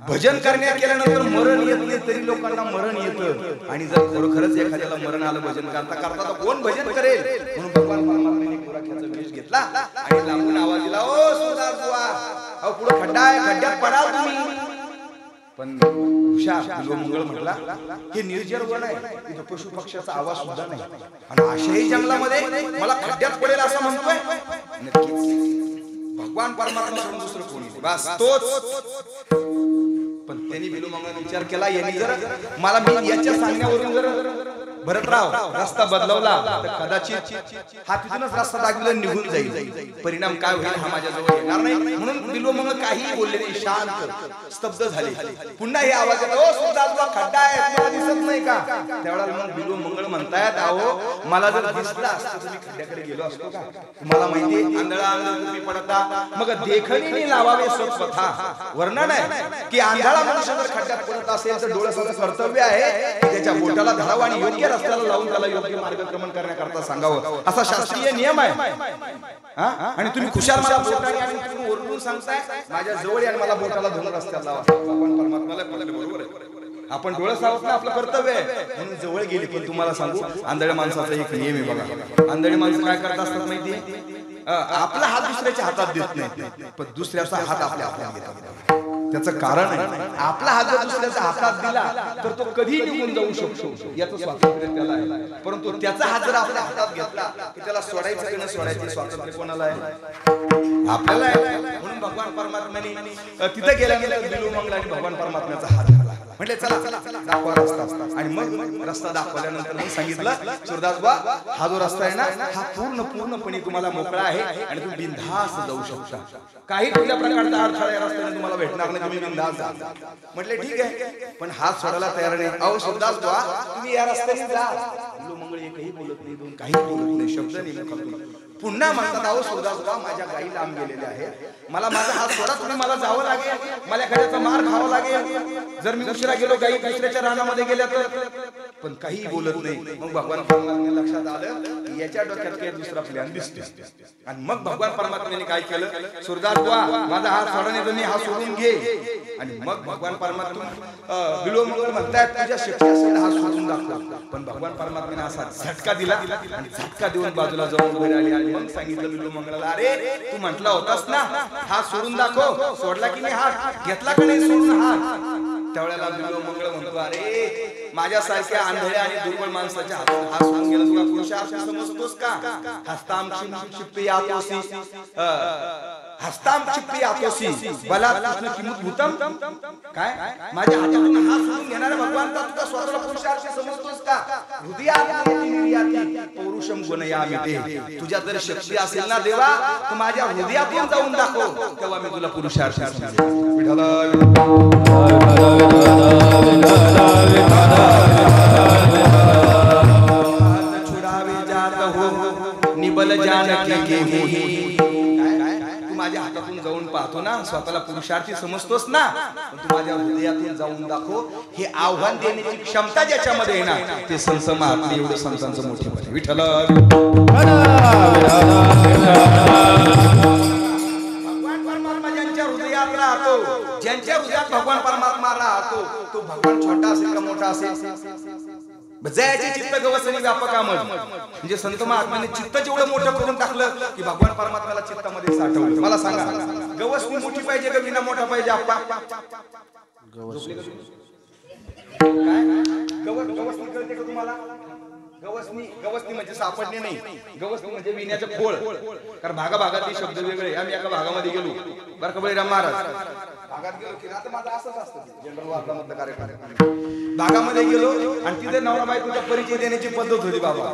भजन करण्यात केल्यानंतर मरण येत नाही तरी लोकांना मरण येतं. आणि जर खरोखरच एखाद्याला मरण आलं भजन करता करता तर कोण भजन करेल? म्हणून भगवान परमात्म्याने गुराख्याचा वेश घेतला आणि लांबून आवाज दिला, ओ सुधार बुवा, अहो पुढे खड्डा आहे, खड्ड्यात पडाल तुम्ही. पण हुशार बिल्व मंगळ म्हटला हे निर्जर वन आहे, इथं पशु पक्ष्याचा आवाज सुद्धा नाही, आणि अशाही जंगलामध्ये मला खड्ड्यात पडेल असं म्हणतोय. नक्कीच भगवान परमात्मा सोडून दुसरं कोणी बस तोच. पण त्यांनी बिल्व मंगळ विचार केला, यांनी जर मला मी याच्या सांगण्यावरून जर भरतराव रस्ता बदलवला तर कदाचित हा तिथूनच रस्ता दाखवला निघून जाईल. परिणाम काय होईल हा माझ्या जवळ येणार नाही. म्हणून बिल्व मंगळ काही बोलले नाही, शांत स्तब्ध झाले. पुन्हा हे आवाज येतो, ओ सुदासबा खड्डा आहे, तुम्हाला दिसत नाही का? त्यावेळेला मग बिल्व मंगळ म्हणतायत, अहो मला जर दिसला असतं तर मी खड्ड्याकडे गेलो असतो का? तुम्हाला माहिती आहे आंधळा आंधळ तुम्ही पडता मग देखणीने लावावे स्वतः. वर्णन आहे की आंधळा मनुष्य जर खड्ड्यात पडत असेल तर डोळ्याचं कर्तव्य आहे की त्याच्या बोटाला धरावं आणि योग्य रस्त्याला लावून त्याला योग्य मार्गक्रमण करण्याकरता सांगावं, असा शास्त्रीय नियम आहे. आणि तुम्ही खुशाल मला बोटाने आणि तुम्ही ओरडून सांगताय माझ्या जवळ आणि मला बोटाला धरून रस्त्याला लावा. भगवान परमात्म्याला पटलं, बरोबर आहे. आपण डोळे सावरणं आपलं कर्तव्य आहे म्हणून जवळ गेली. पण तुम्हाला सांगू आंधळ्या माणसाचा एक नियम आहे बघा. आंधळी माणसं काय करत असतात माहितीये? आपला हात दुसऱ्याच्या हातात देत नाही, पण दुसऱ्याचा हात आपल्या हातात घेतात. त्याचं कारण आहे आपला हात जर दुसऱ्याच्या हातात दिला तर तो कधी निघून जाऊ शकतो, याचं स्वातंत्र्य त्याला आहे. परंतु त्याचा हात जर आपल्या हातात घेतला की त्याला सोडायचं की न सोडायचं स्वातंत्र्य कोणाला आहे? आपल्याला आहे. म्हणून भगवान परमात्म्याने तिथे गेल्यानंतर बिल्व मंगळ आणि भगवान परमात्म्याचा हात धरला. म्हटले चला दाखवा रस्ता. आणि मग रस्ता दाखवल्यानंतर मग सांगितलं, सुरदासबा हा जो रस्ता आहे ना हा पूर्णपणे तुम्हाला मोकळा आहे आणि तुम्ही बिनधास्त जाऊ शकता. काही कुठल्या प्रकारचा अडथळा या रस्त्याने तुम्हाला भेटणार नाही, तुम्ही बिनधास्त जा. म्हटले ठीक आहे, पण हात सोडायला तयार नाही. अहो सुरदासबा तुम्ही या रस्त्याने जा. बिल्व मंगळ एकही बोलत नाही, दोन काही बोलत नाही, शब्द नाही. पुन्हा म्हणतात अहो सुरदासबा माझ्या गाई लांब गेलेल्या आहेत, मला माझा हात सोडा, तुम्ही मला जावं लागेल, मला एखाद्याचा मार खावा लागेल, जर मी उशिरा गेलो गाई दुसऱ्याच्या रानामध्ये गेल्या तर. पण काही बोलत नाही. मग भगवान परमात्म्याने लक्षात आलं की याच्या डोक्यात काही दुसरा प्लॅन दिसते. आणि मग भगवान परमात्म्याने काय केलं, सुरदासबा माझा हात सोडा नाही तर मी हात सोडून घे. आणि मग भगवान परमात्मा बिलो मंगळ म्हणतात तुझ्या शक्ती असेल हात सोडून दाखव. पण भगवान परमात्म्याने असा झटका दिला आणि झटका देऊन बाजूला जाऊन उभे राहिले. आणि मग सांगितलं बिलो मंगळाला, अरे तू म्हटला होतास ना हात सोडून दाखव, सोडला की नाही हात, घेतला की नाही सोडून हात. त्यावेळेला बिलो मंगळ म्हणतो, अरे माझ्यासारख्या आंधळ्या आणि दुर्बळ माणसाच्या हात सोडून गेला तुला पुरुषार्थ समजतोस का? हस्ताम चिप्पी आतोसी हस्ताम चिप्पी आतोसी बला कृष्ण किमुत भूतम. काय माझ्या हातातून हात सोडून घेणारा भगवान तुझा स्वतःला पुरुषार्थ समजतोस का? हृदयात पौरुषम गुणयामिते. तुझ्या जर शक्ती असेल ना देवा तर माझ्या हृदयातून जाऊन दाखव, तेव्हा मी तुला पुरुषार्थ समजेन. छुड़ावे जात हो निबल जानकी के मोही. तू माझ्या हातातून जाऊन पाहतो ना, स्वतःला पुरुषार्थी समजतोस ना, पण तू माझ्या हृदयातून जाऊन दाखव. हे आव्हान देण्याची क्षमता ज्याच्यामध्ये आहे ना, ते संत महात्मे एवढं संतांचं मोठेपण आहे. विठ्ठल भगवान परमात्मा ज्यांच्या हृदयात राहतो, ज्यांच्या हृदयात भगवान परमात्मा राहतो, तो भगवान छोटा असेल का मोठा असेल, जयाचे चित्त गवसनी व्यापकामद. म्हणजे संत महात्म्याने चित्त जेवढं मोठं करून टाकलं की भगवान परमात्म्याला चित्तामध्ये साठवलं. मला सांगा गवसनी मोठी पाहिजे का विना मोठा पाहिजे? आप्पा काय गवसनी कळते का तुम्हाला? गवसनी म्हणजे सापडणे नाही, गवसनी म्हणजे विण्याचं खोळ. कारण भागाभागातले शब्द वेगळे. आम्ही एका भागामध्ये गेलो बरं का बळीराम महाराज, भागात गेलो की आता माझं असंच असतं जनरल वार्तामधलं कार्यक्रम. भागामध्ये गेलो आणि तिथे नवरा बायकोचा परिचय देण्याची पद्धत होती बाबा.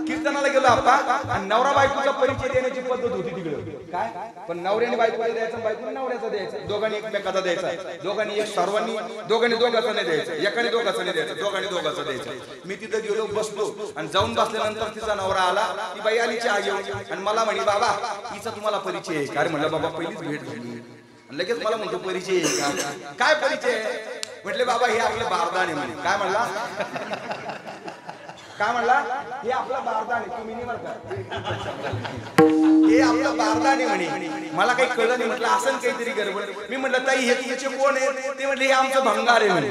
कीर्तनाला गेलो आपण आणि नवरा बायकोचा परिचय देण्याची पद्धत होती तिकडे. काय पण नवऱ्याने बायकोला द्यायचा, बायकोने नवऱ्याचा द्यायचा, दोघांनी एकमेकाचा द्यायचा, दोघांनी एक सर्वांनी दोघांनी दोघाचा नाही द्यायचा, एकाने दोघाचा नाही द्यायचा, दोघांनी दोघाचा द्यायचा. मी तिथे गेलो बसलो आणि जाऊन बसल्यानंतर तिचा नवरा आला, ती बाई आली चहा घेऊन आणि मला म्हणे बाबा हिचा तुम्हाला परिचय आहे? काय म्हणलं बाबा पहिलीच भेट झाली. लगेच मला म्हणतो परिचय आहे का? काय परिचय? म्हटले बाबा हे आपलं बारदान आहे म्हणे. काय म्हणला? काय म्हणला? हे आपलं बारदान आहे. तुम्ही नाही म्हणता हे आपलं बारदान आहे म्हणे. मला काही कळलं नाही. म्हटलं असं काहीतरी गडबड. मी म्हटलं ताई हे तुझे कोण आहे? ते म्हटले हे आमचं भंगार आहे म्हणे.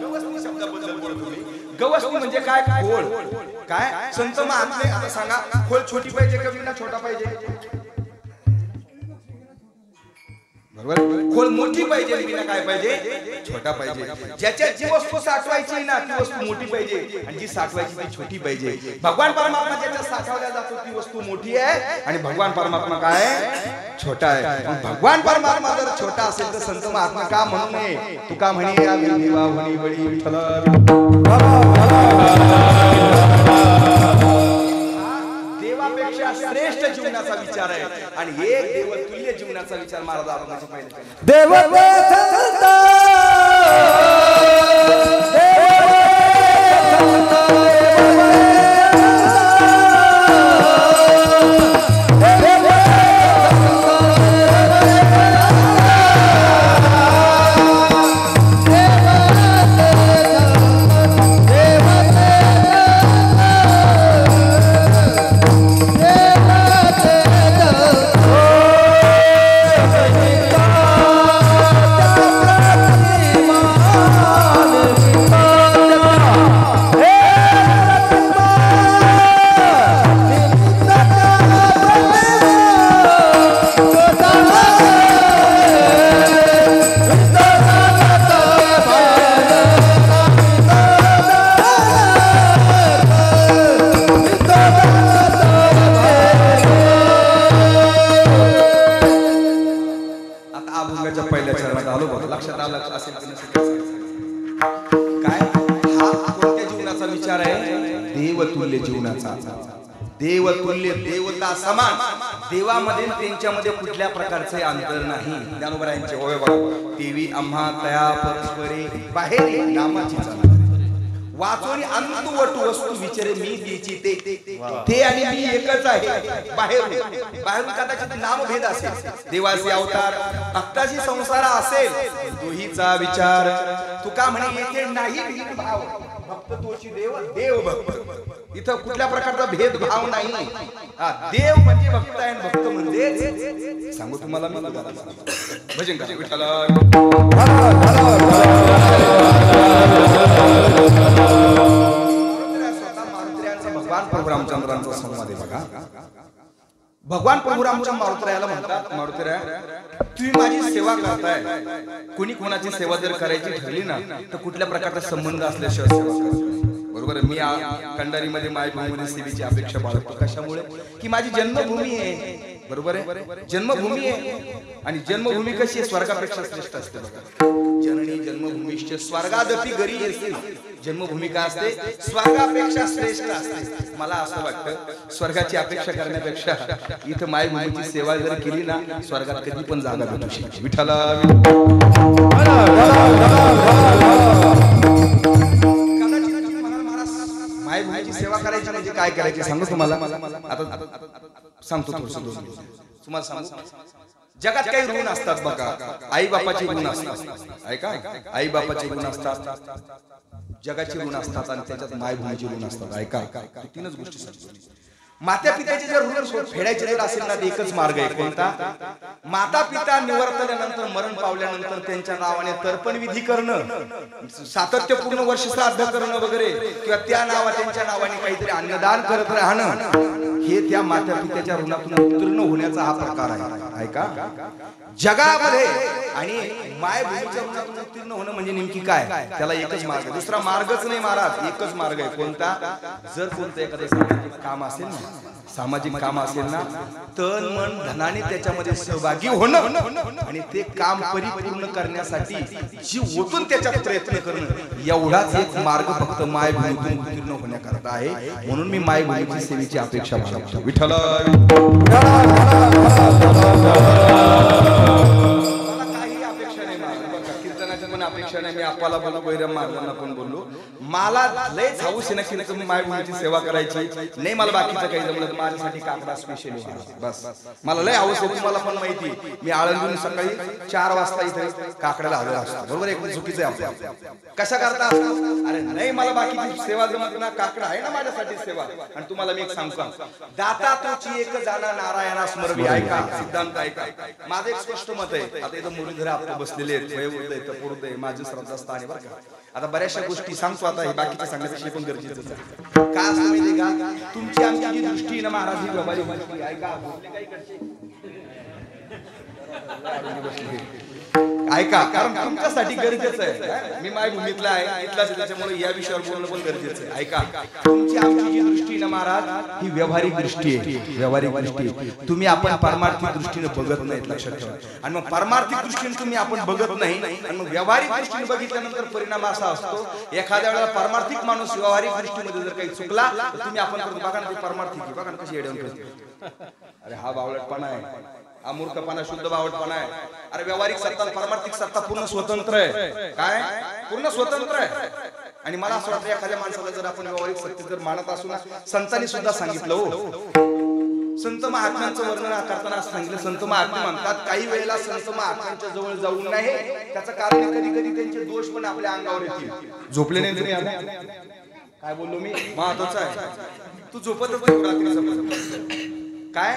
गवसनी शब्दाबद्दल बोलतो मी. गवसनी म्हणजे काय? खोळ. काय संत महात्मे आता सांगा, खोल छोटी पाहिजे का विना छोटा पाहिजे? बरोबर. खोल मोठी पाहिजे, विना काय पाहिजे? छोटा पाहिजे. ज्याच्या जी वस्तू साठवायची ना ती वस्तू मोठी पाहिजे आणि जी साठवायची ती छोटी पाहिजे. भगवान परमात्मा ज्याच्या साठवल्या जातो ती वस्तू मोठी आहे आणि भगवान परमात्मा काय छोटा आहे. भगवान परमात्मा जर छोटा असेल तर संत महात्मा का म्हणू नये? तू का म्हणे विठ्ठल देवापेक्षा श्रेष्ठ जीवनाचा विचार आहे आणि एक देवतुल्य जीवनाचा विचार महाराज आपल्याला पाहिजे. देवतुल्य जीवनाचा, देवतुल्य देवता समान देवामध्ये त्यांच्यामध्ये कुठल्या प्रकारचे अंतर नाही. ज्ञानोबरायांचे ओवे बघा, देवी आम्हा तया परस्परे बाहेर नामाची चाल वाचोनी अंत वटू वस्तू विचारे मी द्यायची ते आणि मी एकच आहे. बाहेर कदाचित नामभेद असेल, देवाचे अवतार भक्ताची संसार असेल, तोहीचा विचार तुका म्हणे येथे नाही भेदभाव, भक्त तोची देव देव भक्त. इथं कुठल्या प्रकारचा भेदभाव नाही. देव म्हणजे भक्त आहे, भक्त म्हणजे सांगू तुम्हाला मी भजन करा विठ्ठला. भगवान प्रभू रामचंद्रांचा संवाद आहे बघा. भगवान प्रभू रामचंद्र मारुतरायाला म्हणतात, मारुतराया तुम्ही माझी सेवा करताय, कोणी कोणाची सेवा जर करायची ठरली ना तर कुठल्या प्रकारचा संबंध असल्याशिवाय सेवा करताय. बरोबर, मी कंडारीमध्ये मायभूमीमध्ये सेवेची अपेक्षा बाळगतो. कशामुळे की माझी जन्मभूमी आहे. बरोबर आहे, जन्मभूमी आहे. आणि जन्मभूमी कशी आहे, स्वर्गापेक्षा श्रेष्ठ असते बघा. जननी जन्मभूमीश्च स्वर्गादपि गरी असते. जन्मभूमी का असते, स्वर्गापेक्षा श्रेष्ठ असते. मला असं वाटतं स्वर्गाची अपेक्षा करण्यापेक्षा इथं मायभूमीची सेवा जर केली ना स्वर्गात कधी पण जागा भेटू शकते. विठ्ठला मायभूमीची सेवा करायची म्हणजे काय करायची सांगू तुम्हाला. आता सांगतो तुम्हाला सांगू. जगात काही ऋण असतात बघा. आई बापाचे ऋण असतात, ऐका, आई बापाचे ऋण असतात, जगाचे ऋण असतात आणि त्याच्यात मायभूमीचे ऋण असतात. ऐका, तीनच गोष्टी सांगतो. माता पित्याचे जर ऋण फेडायचे जर असेल ना तर एकच मार्ग आहे. कोणता? माता पिता निवर्तल्यानंतर मरण पावल्यानंतर त्यांच्या नावाने तर्पण विधी करणं, सातत्यपूर्ण वर्ष श्राद्ध करणं वगैरे, किंवा त्या त्यांच्या नावाने काहीतरी अन्नदान करत राहणं, हे त्या माता पित्याच्या ऋणातून उत्तीर्ण होण्याचा हा प्रकार आहे. ऐका, जगामध्ये आणि मायभूमीच्या ऋणातून उत्तीर्ण होणं म्हणजे नेमकी काय, त्याला एकच मार्ग आहे. दुसरा मार्गच नाही महाराज, एकच मार्ग आहे. कोणता? जर कोणतं एखादं सामाजिक काम असेल ना, सामाजिक काम असेल ना, तन मन धनाने त्याच्यामध्ये सहभागी होणं आणि ते काम परिपूर्ण करण्यासाठी जीव ओतून त्याच्यात प्रयत्न करणं, एवढाच एक मार्ग फक्त मायभूमीतून उत्तीर्ण होण्याकरता आहे. म्हणून मी मायभूमीची सेवेची अपेक्षा बाळगतो. विठ्ठला अपेक्षा नाही. मी आपल्याला बोललो, बैरम महाराजांना पण बोललो, मला लयच हौस आहे ना की तुम्ही मायभूमीची सेवा करायची नाही. मला बाकीचं काही जमलं, माझ्यासाठी काकडा स्पेशल बस. मला लय हौस आहे, तुम्हाला पण माहिती. मी आळंदीहून सकाळी 4 वाजता इथे काकड्याला हवे असतो. बरोबर, एक चुकीचं आहे आपलं. कशा करता? अरे नाही, मला बाकीची सेवा जमत ना, काकडा आहे ना माझ्यासाठी सेवा. आणि तुम्हाला मी एक सांगतो, दाता तोची एक जाणा नारायणा स्मरवी. ऐका, सिद्धांत ऐका. माझं एक स्पष्ट मत आहे. आता इथं मुरलीधर आपण बसलेले आहेत, वयोवृद्ध पुरुष माझं श्रद्धास्थान आहे बरं का. आता बऱ्याचशा गोष्टी सांगतो, आता हे बाकीचे सांगण्यापेक्षा पण गरजेचं आहे. का असं माहिती का, तुमची आमची जी दृष्टी आहे ना महाराज, ही व्यावहारिक. ऐका, ऐका, कारण तुमच्यासाठी गरजेचं आहे. मी मायभूमीतला आहे, इथलाच, त्याच्यामुळे या विषयावर बोलणं पण गरजेचं आहे. ऐका, तुमची आमची जी दृष्टी ना महाराज, ही व्यावहारिक दृष्टी आहे. व्यावहारिक दृष्टी तुम्ही आपण परमार्थिक दृष्टीने बघत नाही, लक्षात ठेवा. आणि मग परमार्थिक दृष्टीने तुम्ही आपण बघत नाही आणि मग व्यावहारिक दृष्टीने बघितल्यानंतर परिणाम असा असतो, एखाद्या वेळेला परमार्थिक माणूस व्यावहारिक दृष्टीमध्ये जर काही चुकला तर तुम्ही आपण बघा ना, ते परमार्थिक बघा ना कशी एडवून करते. अरे हा बावळटपणा आहे, अमूर्तपणा, शुद्ध बावटपणा आहे. अरे व्यावहारिक सत्ता, परमार्थिक सत्ता पूर्ण स्वतंत्र आहे. काय? पूर्ण स्वतंत्र आहे. आणि मला असं वाटतं एखाद्या माणसाला जर आपण व्यावहारिक सत्ते जर मानत असू ना, संतांनी सुद्धा सांगितलं हो, संत महात्म्यांचं वर्णन करताना सांगितलं, संत महात्मे म्हणतात काही वेळेला संत महात्म्यांच्या जवळ जाऊ नये. त्याचं कारण कधी कधी त्यांचे दोष पण आपल्या अंगावर येतील. झोपले नाही तरी काय बोललो मी, महत्वाचं आहे. तू झोपतच रात्री काय,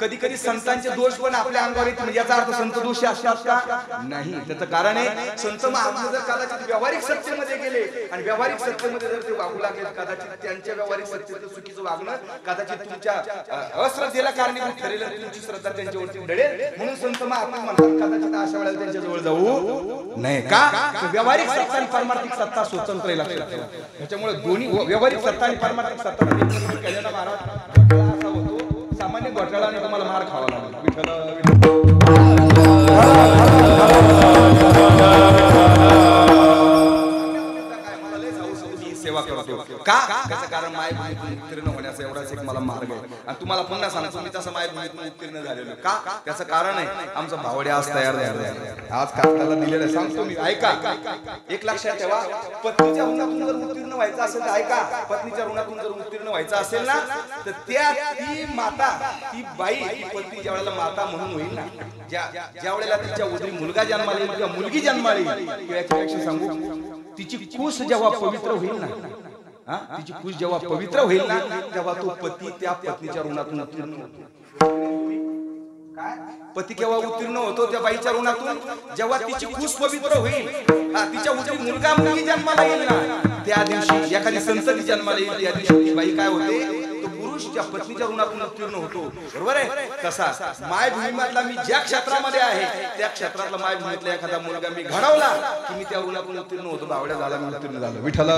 कधी कधी संतांचे दोष पण आपल्या अंगावर येतील. म्हणजे याचा अर्थ संत दोषी असतात का? नाही. त्याचं कारण आहे, संत महात्मे जर कदाचित व्यावहारिक सत्तेमध्ये गेले आणि व्यावहारिक सत्तेमध्ये जर ते वागू लागले, कदाचित त्यांच्या व्यावहारिक सत्तेचं चुकीचं वागणं कदाचित तुमच्या अश्रद्धेला कारणीभूत ठरेल, तुमची श्रद्धा त्यांच्यावरती डळेल. म्हणून संत महात्मे म्हणतात कदाचित अशा वेळेला त्यांच्या जवळ जाऊ नाही. का? व्यावहारिक सत्ता आणि परमार्थिक सत्ता स्वतंत्र आहे, लक्षात ठेवा. त्याच्यामुळे दोन्ही व्यावहारिक सत्ता आणि परमार्थिक सत्ता केल्यानं महाराज असा होतो, सामान्य घोटाळाने तुम्हाला मार खावा लागला. सेवा करतो का त्याचं कारण मायभूमीतून उत्तीर्ण होण्याचा एवढाच एक मला मार्ग आहे आणि तुम्हाला पुन्हा सांगतो मी तसं मायभूमीतून उत्तीर्ण झालेलो का त्याचं कारण आहे आमचा भावड्या आज तयार झाला आज काकाला दिलेलं आहे सांगतो मी ऐका एक लक्षात ठेवा पत्नीच्या ऋणातून जर उत्तीर्ण व्हायचं असेल तर ऐका पत्नीच्या ऋणातून जर उत्तीर्ण व्हायचं असेल ना तर ती माता ती बाई ती पत्नी ज्या वेळेला माता म्हणून होईल ना ज्या वेळेला तिच्या उदरी मुलगा जन्माला येईल किंवा मुलगी जन्माला येईल याच्यापेक्षा सांगू तिची कुस जेव्हा पवित्र होईल ना तिची कुस जेव्हा पवित्र होईल ना तेव्हा तो पती त्या पत्नीच्या ऋणातून उत्तीर्ण होतो पती केव्हा उत्तीर्ण होतो त्या बाईच्या ऋणातून जेव्हा तिची कुस पवित्र होईल तिच्या उदरी मुलगा मुलगी जन्माला येईल ना त्या दिवशी एखादी संतती जन्माला येईल त्या दिवशी ती बाई काय होते पुरुषच्या पत्नीच्या ऋणातून उत्तीर्ण होतो बरोबर आहे तसा मायभूमीमधला मी ज्या क्षेत्रामध्ये आहे त्या क्षेत्रातला मायभूमीतला एखादा मुलगा मी घडवला की मी त्या ऋणातून उत्तीर्ण होतो बावड्या झाला मी उत्तीर्ण झालो विठ्ठल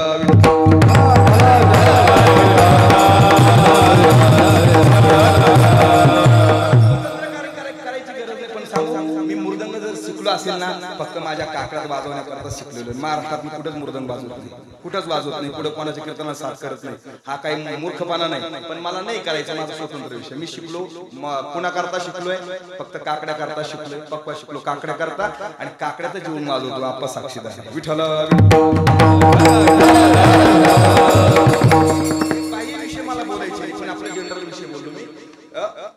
मी मृदंग जर शिकलो असेल ना फक्त माझ्या काकड्यात वाजवण्याकरता शिकलेलो महाराष्ट्रात मी कुठेच मृदंग वाजवत नाही कुठंच वाजवत नाही पुढे कोणाच्या कीर्तनात साथ करत नाही हा काही मूर्खपणा नाही पण मला नाही करायचं माझा स्वतंत्र विषय मी शिकलो कुणाकरता शिकलोय फक्त काकड्या करता शिकलोय पक्का शिकलो काकड्या करता आणि काकड्याचं जीवन वाजवतो आप्पा साक्षीदार विठ्ठल बाह्य विषय मला बोलायचे पण आपल्या जनरल विषय बोललो मी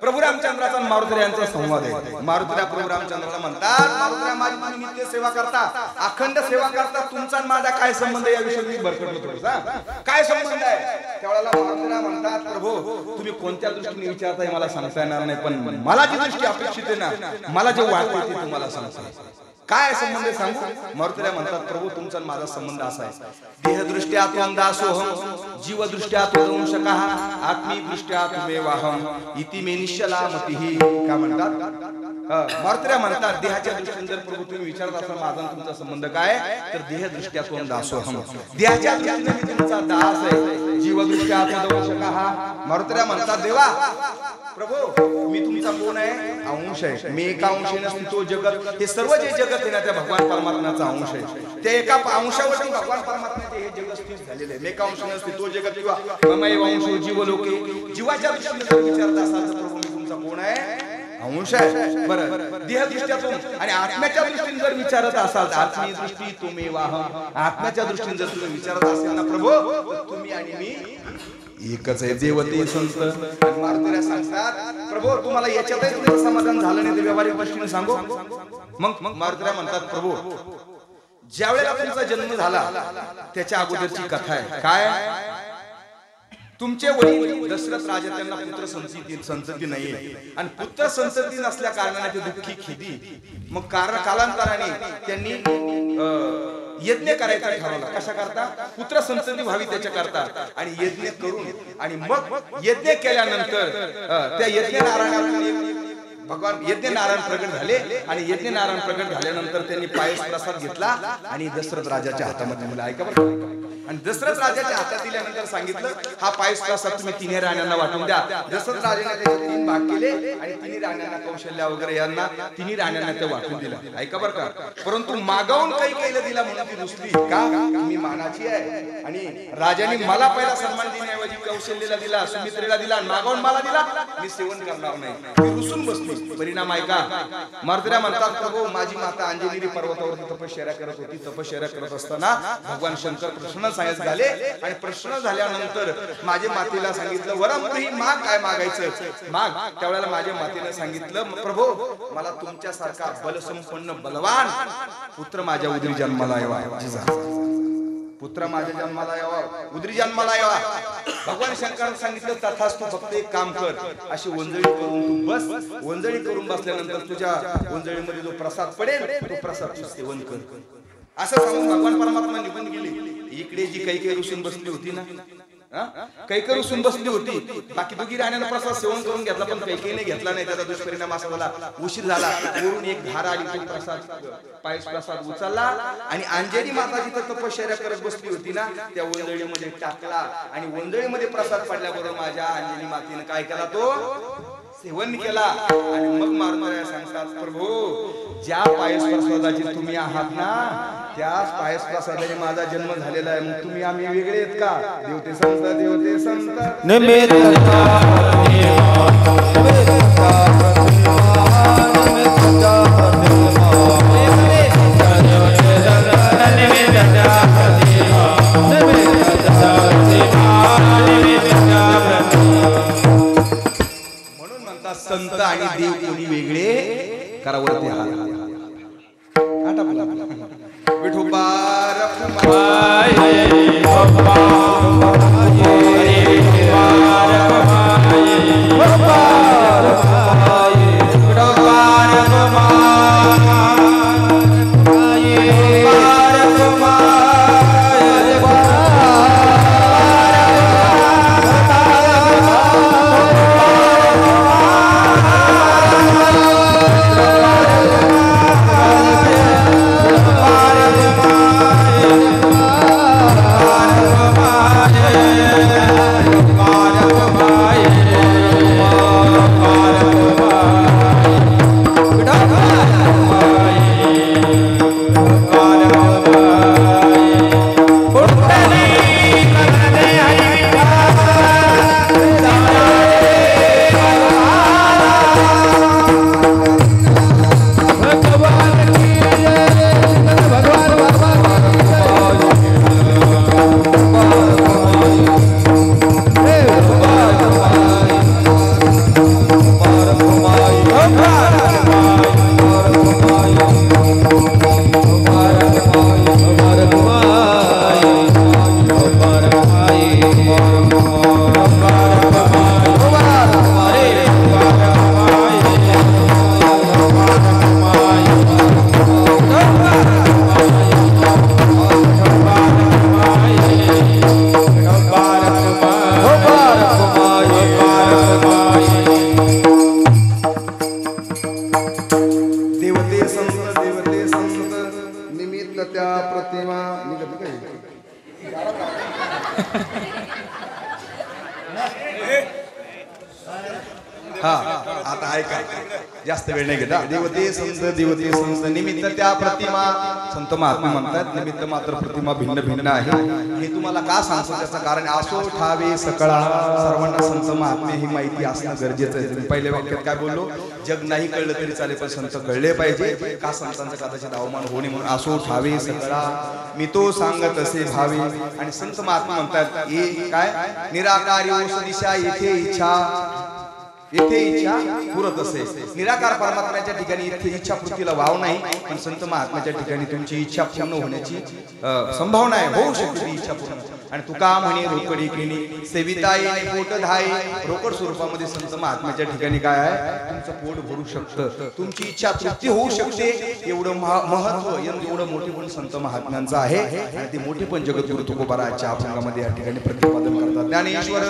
प्रभू रामचंद्राचा मारुती यांचा संवाद आहे मारुतीला प्रभू रामचंद्राला म्हणतात मारुतीला माझी तुम्ही नित्य सेवा करता अखंड सेवा करता तुमचा माझा काय संबंध या विषयी मी भरकटलो थोडासा काय संबंध आहे त्यावेळेला मारुतीला म्हणतात प्रभू तुम्ही कोणत्या दृष्टीने विचारताय मला सांगता येणार नाही पण मला जी दृष्टी अपेक्षित आहे ना मला जे वाटते ते तुम्हाला सांगता काय संबंध सांगू मारुतीला म्हणतात प्रभू तुमचा माझा संबंध असा आहे देहदृष्ट्या त्वं दासोहम जीवदृष्ट्या त्वं दंशकः आत्मीदृष्ट्या त्वमेवाहम इति मे निश्चलामतिः काय म्हणतात मारुतीला म्हणतात देहाच्या दृष्टीने जर प्रभू तुम्ही विचारत असाल माझा तुमचा संबंध काय तर देहदृष्ट्या त्वं दासोहम देहाच्या दृष्टीने मी तुमचा दास आहे जीवदृष्ट्या त्वं दंशकः मारुतीला म्हणतात देवा प्रभू मी तुमचा कोण आहे अंश आहे मी एका अंशाने स्थितो जगत हे सर्व जे जगत आहे ना त्या भगवान परमात्म्याचा अंश आहे त्या एका अंशावरून भगवान परमात्म्याचे हे जग स्थित झालेले आहे एका अंशाने स्थितो जगत किंवा ममैव अंशो जीवलोके जीवाच्या दृष्टीने जर विचारता असाल तर प्रभू मी तुमचा कोण आहे अंश आहे बरं देहदृष्ट्यातून आणि आत्म्याच्या दृष्टीने जर विचारत असाल तर आत्मी दृष्टी तुम्हेवाहम आत्म्याच्या दृष्टीने जर तुम्ही विचारत असाल ना प्रभू तुम्ही आणि मी एकच आहे देवते संत मारुतीला सांगतात प्रभू तुम्हाला याच्यातही तुमचं समाधान झालं नाही ते व्यावहारिक गोष्टीने सांगू मग मारुतीला म्हणतात प्रभू ज्यावेळेला तुमचा जन्म झाला त्याच्या अगोदरची कथा आहे काय तुमचे वडील दशरथ राजा त्यांना पुत्र संतती नाहीये आणि पुत्र संतती नसल्या कारणाने ते दुःखी खेदी मग कालांतराने त्यांनी यज्ञ करायचा ठरवला कशा करता पुत्र संतती व्हावी त्याच्या करता आणि यज्ञ करून आणि मग यज्ञ केल्यानंतर त्या यज्ञ नारायणाला भगवान यज्ञ नारायण प्रगट झाले आणि यज्ञ नारायण प्रगट झाल्यानंतर त्यांनी पायस प्रसाद घेतला आणि दशरथ राजाच्या हातामध्ये दिला ऐका बरं आणि दशरथ राजाच्या हातात दिल्यानंतर सांगितलं हा पायस प्रसाद तुम्ही तिन्ही राण्यांना वाटून द्या दशरथ राजाने त्याचे 3 भाग केले आणि तिन्ही राण्यांना कौशल्या वगैरे यांना तिन्ही राण्यांना ते वाटून दिलं ऐका बरं का परंतु मागावून काही केलं दिला म्हणून ती रुसली का मी मानाची आहे आणि राजाने मला पहिला सन्मान देण्याऐवजी कौशल्याला दिला सुमित्रेला दिला मागावून मला दिला मी सेवन करणार नाही ती रुसून बसली परिणाम ऐका मारुतीला म्हणतात प्रभू माझी माता अंजनी पर्वतावरती तपश्चर्या करत होती तपश्चर्या करत असताना भगवान शंकर प्रश्न झाले आणि प्रश्न झाल्यानंतर माझ्या मातेला सांगितलं वरमही माग काय मागायचं माग त्यावेळेला माझ्या मातेने सांगितलं प्रभू मला तुमच्यासारखा बलसंपन्न बलवान पुत्र माझ्या उदरी जन्माला यावा पुत्र माझ्या जन्माला यावा उदरी जन्माला यावा भगवान शंकरांनी सांगितलं तथास्तु फक्त एक काम कर अशी वंजळी करून तू बस वंजळी करून बसल्यानंतर तुझ्या वंजळीमध्ये जो प्रसाद पडेल तो प्रसाद तू सेवन कर असं सांगून भगवान परमात्मा निघून गेले इकडे जी काही रुसून बसली होती ना काही रुसून बसली होती बाकी दोघी राण्यांना प्रसाद सेवन करून घेतला पण काही नाही घेतला नाही त्याचा दुष्परिणाम असा झाला उशीर झाला वरून एक धार आली तो प्रसाद पायस प्रसाद उचलला आणि अंजनी माता जिथं तपश्चर्या करत बसली होती ना त्या वंजळीमध्ये टाकला आणि वंजळीमध्ये प्रसाद पडल्याबरोबर माझ्या अंजनी मातेने काय केला तो सेवन केला आणि मग मारुतीला सांगतात प्रभू ज्या पायस प्रसादाची तुम्ही आहात ना त्याच पायस प्रसादाने माझा जन्म झालेला आहे. मग तुम्ही आम्ही वेगळे आहेत का? देवते संत देवते संत निमित्त म्हणून म्हणतात संत आणि देव कोणी वेगळे करावरती विठोबा आता ऐका जास्त वेळ नाही घेता. देवते संत निमित्त त्या प्रतिमा संत महात्मा म्हणतात निमित्त मात्र प्रतिमा भिन्न भिन्न आहे. हे तुम्हाला का सांगतो त्याचं कारण असो ठावे सकळा सर्वांना संत महात्मे ही माहिती असणं गरजेचं आहे. पहिल्या वाक्यात काय बोललो? जग नाही कळलं तरी चालेल पण संत कळले पाहिजे. का संतांचा कदाचित अवमान होणे म्हणून असो ठावे सकळा मी तो सांगत असे भावे. आणि संत महात्मा म्हणतात हे काय निराकारी ओस दिशा येथे इच्छा येथे इच्छा पुरत असे. निराकार परमात्म्याच्या ठिकाणी इथे इच्छा पूर्तीला वाव नाही पण संत महात्म्याच्या ठिकाणी तुमची इच्छा पूर्ण होण्याची संभावना आहे. होऊ शकते इच्छा पूर्ण. आणि तुका म्हणे रोकडी केली सेविताई पोट धाई. रोकड स्वरूपामध्ये संत महात्म्याच्या ठिकाणी काय आहे? तुमचं पोट भरू शकतं, तुमची इच्छा तृप्ती होऊ शकते. एवढं महत्व एवढं मोठे पण संत महात्म्यांचं आहे. आणि ते मोठे पण जगद्गुरु तुकोबाराच्या अभंगामध्ये या ठिकाणी प्रतिपादन करतात. ज्ञानेश्वर